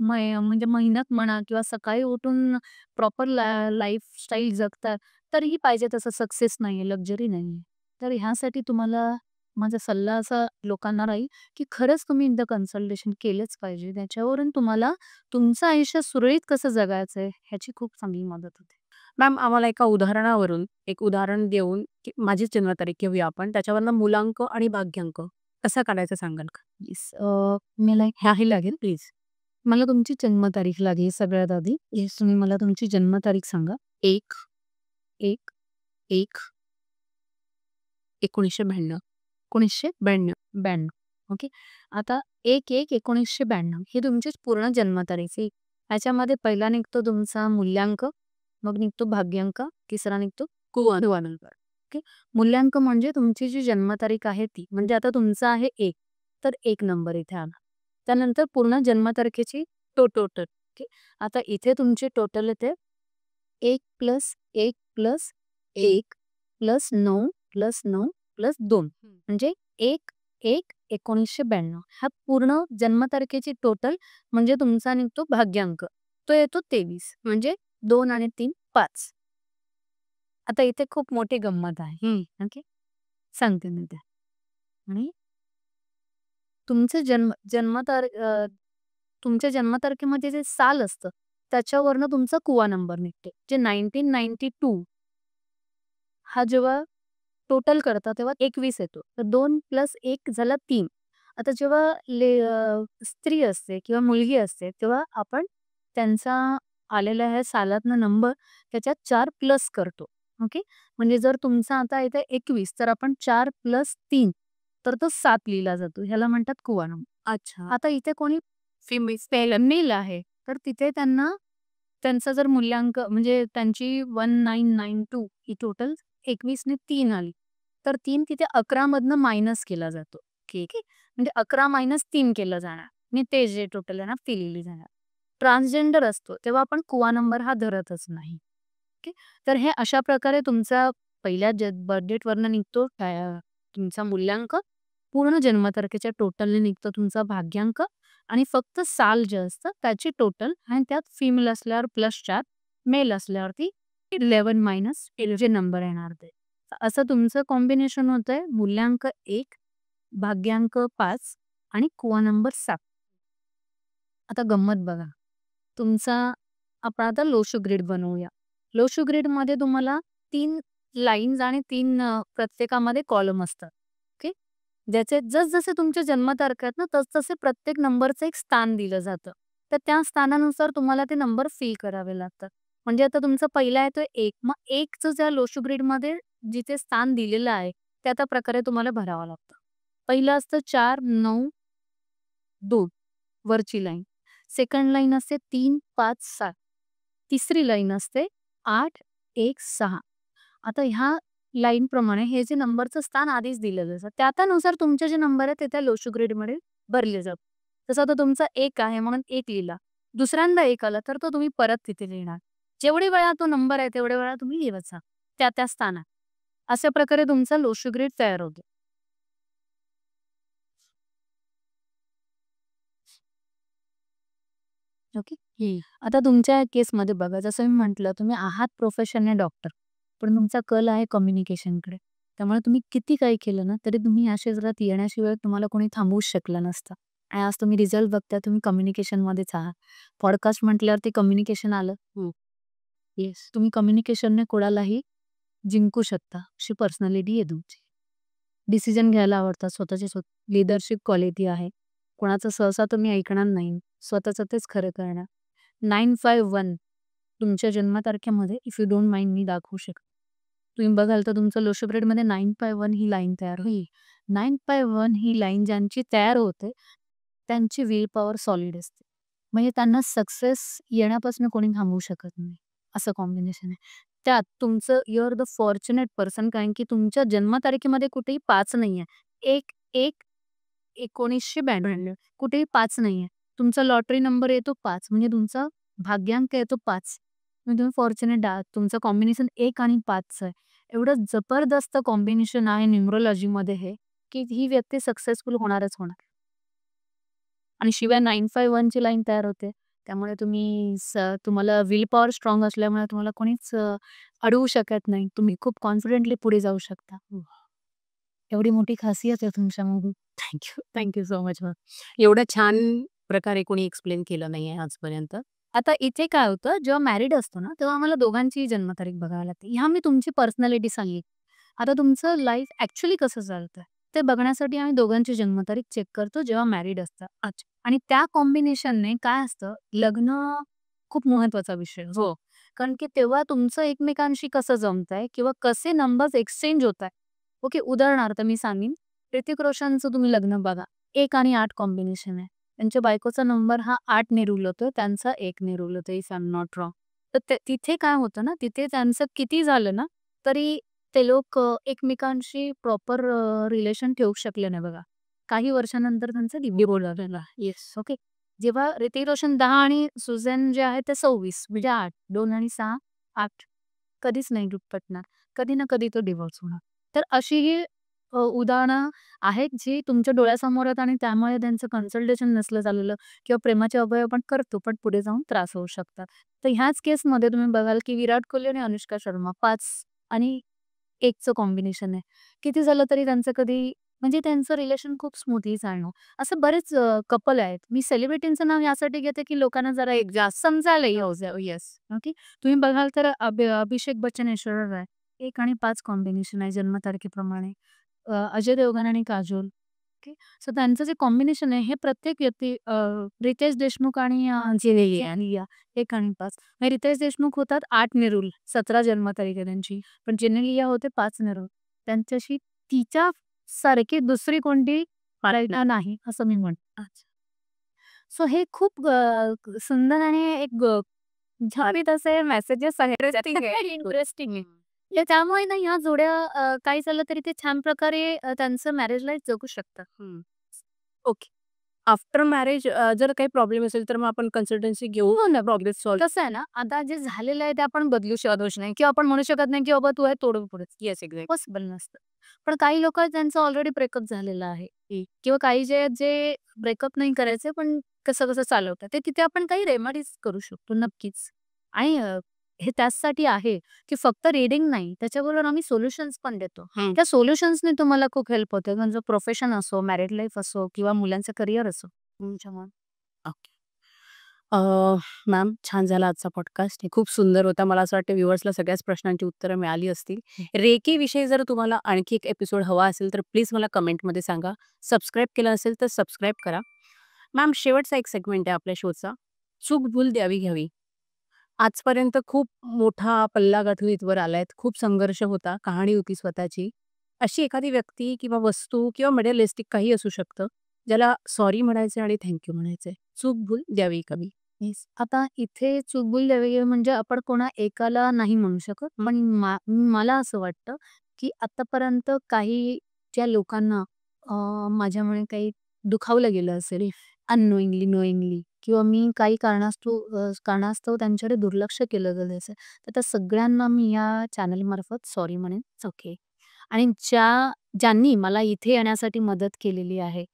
म्हणजे मेहनत म्हणा किंवा सकाळी उठून प्रॉपर लाईफस्टाईल जगतात, तरीही पाहिजे तसं सक्सेस नाहीये, लक्झरी नाहीये. तर ह्यासाठी तुम्हाला माझा सल्ला असा लोकांना राहील, की खरंच तुम्ही एकदा कन्सल्टेशन केलंच पाहिजे. त्याच्यावरून तुम्हाला तुमचं आयुष्य सुरळीत कसं जगायचंय ह्याची खूप चांगली मदत होते. मॅम आम्हाला एका उदाहरणावरून एक उदाहरण देऊन की माझीच जन्मतारीख घेऊया आपण. त्याच्यावरनं मूलांक आणि भाग्यांक कसा काढायचा सांगाल का? येस. मला ह्याही लागेल प्लीज. मला तुमची जन्मतारीख लागेल सगळ्यात आधी. येस, तुम्ही मला तुमची जन्मतारीख सांगा. 1, 1, 1. 1992. 1992. ओके. आता 1/1/1992 ही तुमची पूर्ण जन्मतारीख आहे. ह्याच्यामध्ये पहिला निघतो तुमचा मूल्यांक, मग निघतो भाग्यांक, तिसरा निघतो कुवा नंबर. ओके. मूल्यांक म्हणजे तुमची जी जन्मतारीख आहे ती. म्हणजे आता तुमचं आहे 1, तर 1 नंबर इथे आला. त्यानंतर पूर्ण जन्मतारखेची टोटल. ओके. आता इथे तुमची टोटल येते 1 + 1 + 1 + 9 + 9 + 2 म्हणजे 1/1/1992. हा पूर्ण जन्मतारखेची टोटल म्हणजे तुमचा निघतो भाग्यांक. तो येतो 23 म्हणजे 2 आणि 3 5. आता इथे खूप मोठी गंमत आहे. ओके. सांगते मी त्या. आणि तुमचं तुमच्या जन्मतारखेमध्ये जे साल असतं त्याच्यावरनं तुमचा कुवा नंबर निघतो. जे 1992 हा जेव्हा टोटल करता तेव्हा 21 येतो. तर 2 + 1 झाला 3. आता जेव्हा स्त्री असते किंवा मुलगी असते तेव्हा आपण त्यांचा आलेला ह्या सालातनं नंबर त्याच्यात 4 प्लस करतो. ओके. म्हणजे जर तुमचा आता इथे 21 तर आपण 4 + 3 तर तो 7 लिहिला जातो. ह्याला म्हणतात कुवा नंबर. अच्छा. आता इथे कोणी फिमेल. मेल आहे तर तिथे त्यांना त्यांचा जर मूल्यांक म्हणजे त्यांची 1992 ही टोटल 21 ने 3 आली. तर 3 तिथे 11 मधनं मायनस केला जातो. ठीक आहे. म्हणजे 11 - 3 केलं जाणार आणि ते जे टोटल आहे ना ती लिहिली जाणार. ट्रान्सजेंडर असतो तेव्हा आपण कुवा नंबर हा धरतच नाही. ओके. तर हे अशा प्रकारे तुमचा पहिल्या बर्थ डेटवरनं निघतो तुमचा मूल्यांक, पूर्ण जन्मतारखेच्या टोटलने निघतो तुमचा भाग्यांक आणि फक्त साल जे असतं त्याची टोटल आणि त्यात फिमेल असल्यावर +4, मेल असल्यावरती 11 - जे नंबर येणार ते. असं तुमचं कॉम्बिनेशन होतंय मूल्यांक 1, भाग्यांक 5 आणि कुवा नंबर 7. आता गंमत बघा. तुमचा आपण आता लोशो ग्रिड बनवूया. लोशो ग्रिडमध्ये तुम्हाला 3 लाईन्स आणि 3 प्रत्येकामध्ये कॉलम असतात. ओके. ज्याचे जसजसे तुमच्या जन्मतारखा आहेत ना, तसतसे प्रत्येक नंबरचं एक स्थान दिलं जातं. तर त्या स्थानानुसार तुम्हाला ते नंबर फिल करावे लागतात. म्हणजे आता तुमचा पहिला आहे तो 1. मग 1चं ज्या लोशो ग्रिडमध्ये जिथे स्थान दिलेलं आहे, त्या त्या प्रकारे तुम्हाला भरावं लागतं. पहिलं असतं 4, 9, 2 वरची लाईन. सेकंड लाईन असते 3, 5, 7. तिसरी लाईन असते 8, 1, 6. आता ह्या लाईनप्रमाणे हे जे नंबरचं स्थान आधीच दिलेलं असतं. त्यानुसार तुमचे जे नंबर आहेत ते त्या लोशो ग्रिडमध्ये भरले जातात. जसं आता तुमचा 1 आहे म्हणून 1 लिहिला. दुसऱ्यांदा 1 आला तर तो तुम्ही परत तिथे लिहिणार. जेवढी वेळा तो नंबर आहे तेवढ्या वेळा तुम्ही लिहत जा. त्या स्थानात. अशा प्रकारे तुमचा लोशो ग्रिड तयार होतो. ओके. आता तुमच्या केसमध्ये बघा जसं मी म्हटलं तुम्ही आहात प्रोफेशनने डॉक्टर. पण तुमचा कल आहे कम्युनिकेशनकडे. त्यामुळे तुम्ही किती काही केलं ना तरी तुम्ही या क्षेत्रात येण्याशिवाय तुम्हाला कोणी थांबवूच शकलं नसतं. आणि आज तुम्ही रिझल्ट बघताय तुम्ही कम्युनिकेशनमध्येच आहात. पॉडकास्ट म्हटल्यावरती कम्युनिकेशन आलं. येस. तुम्ही कम्युनिकेशनने कोणालाही जिंकू शकता. अशी पर्सनॅलिटी आहे तुमची. डिसिजन घ्यायला आवडतात स्वतःचे लीडरशिप क्वालिटी आहे. कोणाचं सहसा तुम्ही ऐकणार नाही. स्वतःचं तेच खरं करणार. 951 तुमच्या जन्मतारखेमध्ये इफ यू डोंट माइंड मी दाखवू शकते. तुम्ही बघाल तर तुमचं लोशो पिरियडमध्ये 951 ही लाईन तयार होईल. 951 ही लाईन ज्यांची तयार होते त्यांची विल पॉवर सॉलिड असते. म्हणजे त्यांना सक्सेस येण्यापासून कोणी थांबवू शकत नाही. असं कॉम्बिनेशन आहे. त्यात तुमचं you are the fortunate person कारण की तुमच्या जन्मतारखेमध्ये कुठेही 5 नाहीये. 1/1/1992 कुठेही 5 नाहीये. तुमचा लॉटरी नंबर येतो 5 म्हणजे तुमचा भाग्यांक येतो 5. म्हणजे तुम्ही फॉर्च्युनेट आहात. तुमचं कॉम्बिनेशन 1 आणि 5चं आहे. एवढं जबरदस्त कॉम्बिनेशन आहे न्यूमरोलॉजीमध्ये हे, की ही व्यक्ती सक्सेसफुल होणारच होणार. आणि शिवाय 951 ची लाईन तयार होते. त्यामुळे तुम्हाला विल पॉवर स्ट्राँग असल्यामुळे तुम्हाला कोणीच अडवू शकत नाही. तुम्ही खूप कॉन्फिडेंटली पुढे जाऊ शकता. एवढी मोठी खासियत आहे तुमच्यामध्ये. Thank you so much ma'am. एवढं छान प्रकारे कोणी एक्सप्लेन केलं नाहीये आजपर्यंत. आता इथे काय होतं, जेव्हा मॅरिड असतो ना, तेव्हा आम्हाला दोघांचीही जन्मतारीख बघावी लागते. ह्या मी तुमची पर्सनॅलिटी सांगितली. आता तुमचं लाईफ ॲक्चुअली कसं चालतंय, ते बघण्यासाठी आम्ही दोघांची जन्मतारीख चेक करतो, जेव्हा मॅरिड असतं. अच्छा. आणि त्या कॉम्बिनेशनने काय असतं, लग्न खूप महत्त्वाचा विषय असतो. हो. कारण की तेव्हा तुमचं एकमेकांशी कसं जमतंय किंवा कसे नंबर्स एक्सचेंज होताय, ओके, उदाहरणार्थ मी सांगेन, ऋतिक रोशनचं तुम्ही लग्न बघा. 1 आणि 8 कॉम्बिनेशन आहे. त्यांच्या बायकोचा नंबर हा 8 ने रूल होतो, त्यांचा 1 ने रूल होतो, if I am not wrong. तर तिथे काय होतं ना, तिथे त्यांचं किती झालं ना, तरी ते लोक एकमेकांशी प्रॉपर रिलेशन ठेवू शकले नाही बघा. काही वर्षानंतर त्यांचं डिव्होर्स झालेला. Yes, okay. जेव्हा ऋतिक रोशन 10 आणि सुझॅन जे आहे ते 26 म्हणजे 8. 2 आणि 6 8. कधीच नाही पटणार. कधी ना कधी तो डिव्होर्स होणार. तर अशी ही उदाहरणं आहेत जी तुमच्या डोळ्यासमोर आहेत आणि त्यामुळे त्यांचं कन्सल्टेशन नसलं झालेलं किंवा प्रेमाचे अभय आपण करतो, पण पुढे जाऊन त्रास होऊ शकतात. तर ह्याच केसमध्ये तुम्ही बघाल की विराट कोहली आणि अनुष्का शर्मा 5 आणि 1 चं कॉम्बिनेशन आहे. किती झालं तरी त्यांचं कधी म्हणजे त्यांचं रिलेशन खूप स्मूथली चालणं. असं बरेच कपल आहेत. मी सेलिब्रिटींचं नाव यासाठी घेते की लोकांना जरा एक जास्त समजायला येऊ येस. ओके. तुम्ही बघाल तर अभिषेक बच्चन, ऐश्वर्या राय 1 आणि 5 कॉम्बिनेशन आहे जन्मतारखेप्रमाणे. अजय देवगण आणि काजोल. ओके. सो त्यांचं जे कॉम्बिनेशन आहे हे प्रत्येक व्यक्ती रितेश देशमुख आणि जेनेलिया 1 आणि 5. मग रितेश देशमुख होतात 8 ने रूल, 17 जन्मतारीख आहे त्यांची. पण जेनेलिया होते 5 ने रूल. त्यांच्याशी तिच्या सारखी दुसरी कोणती पार्टनर नाही असं मी म्हणते. सो हे खूप सुंदर आणि एक झावीत असे मेसेजेस आहेत. इंटरेस्टिंग आहे. इंटरेस्टिंग आहे. त्यामुळे ना ह्या जोड्या काही झालं तरी ते छान प्रकारे त्यांचं मॅरेज लाईफ जगू शकतात. ओके. आफ्टर मॅरेज जर काही प्रॉब्लेम असेल तर मग आपण कन्सल्टन्सी घेऊ हो ना. Problem solve. कसं आहे ना, आता जे झालेलं आहे ते आपण बदलू शकत नाही किंवा आपण म्हणू शकत नाही की बाबा तू हे तोडून पुढे. Yes, exact. पॉसिबल नसतं. पण काही लोक आहेत ज्यांचं ऑलरेडी ब्रेकअप झालेलं आहे किंवा काही जे आहेत जे ब्रेकअप नाही करायचे पण कसं-कसं चालवतात. ते तिथे आपण काही रेमेडीज करू शकतो नक्कीच. आणि हे त्याचसाठी आहे की फक्त रीडिंग नाही, त्याच्याबरोबर आम्ही सोल्युशन्स पण देतो. त्या सोल्युशन्सने तुम्हाला खूप हेल्प होते. म्हणजे प्रोफेशन असो, मॅरिड लाईफ असो किंवा मुलांचं करिअर असो. तुमच्यामुळे ओके. अ, मॅम छान झाला आजचा पॉडकास्ट. हे खूप सुंदर होता. मला असं वाटतं व्ह्युअर्सला सगळ्याच प्रश्नांची उत्तरं मिळाली असतील. रेकीविषयी जर तुम्हाला आणखी एक एपिसोड हवा असेल तर प्लीज मला कमेंटमध्ये सांगा. सबस्क्राईब केलं असेल तर सबस्क्राईब करा. मॅम शेवटचा एक सेगमेंट आहे आपल्या शोचा. चूक भूल द्यावी घ्यावी. आजपर्यंत खूप मोठा पल्ला गाठून इथवर आलायत. खूप संघर्ष होता, कहाणी होती स्वतःची. अशी एखादी व्यक्ती किंवा वस्तू किंवा मटेरिअलिस्टिक काही असू शकतं, ज्याला सॉरी म्हणायचंय आणि थँक यू म्हणायचंय. चूक भूल द्यावी कमी. येस. आता इथे चुलबुल द्यावी म्हणजे आपण कोणा एकाला नाही म्हणू शकत. पण मला असं वाटतं, की आतापर्यंत काही ज्या लोकांना माझ्यामुळे काही दुखावलं गेलं असेल अननोइंगली, नोइंगली किंवा मी काही कारणास्तव त्यांच्याकडे दुर्लक्ष केलं गेलं असेल, तर त्या सगळ्यांना मी या चॅनलमार्फत सॉरी म्हणेन. It's okay. आणि ज्यांनी मला इथे येण्यासाठी मदत केलेली आहे,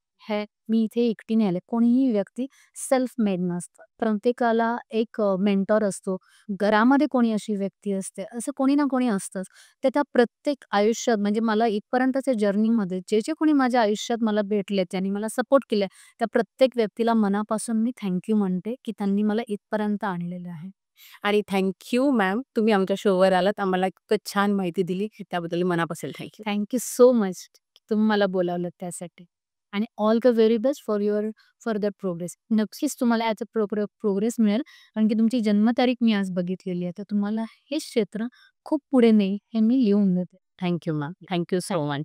मी इथे एकटीने आले. कोणीही व्यक्ती सेल्फ मेड नसतं. प्रत्येकाला एक मेंटॉर असतो. घरामध्ये कोणी अशी व्यक्ती असते. असं कोणी ना कोणी असतंच. तर त्या प्रत्येक आयुष्यात म्हणजे मला इथपर्यंतच्या जर्नीमध्ये जे कोणी माझ्या आयुष्यात मला भेटले, त्यांनी मला सपोर्ट केलाय, त्या प्रत्येक व्यक्तीला मनापासून मी थँक यू म्हणते, की त्यांनी मला इथपर्यंत आणलेलं आहे. आणि थँक यू मॅम. तुम्ही आमच्या शोवर आलात. आम्हाला इतकं छान माहिती दिली, त्याबद्दल मनापासून thank you. Thank so much. तुम्ही मला बोलावलं त्यासाठी. आणि all the very best for your further progress. नक्कीच तुम्हाला याचा प्रोग्रेस मिळेल. कारण की तुमची जन्मतारीख मी आज बघितलेली आहे. तर तुम्हाला हे क्षेत्र खूप पुढे नेईल हे मी लिहून देते. Thank you ma'am. Thank you so much.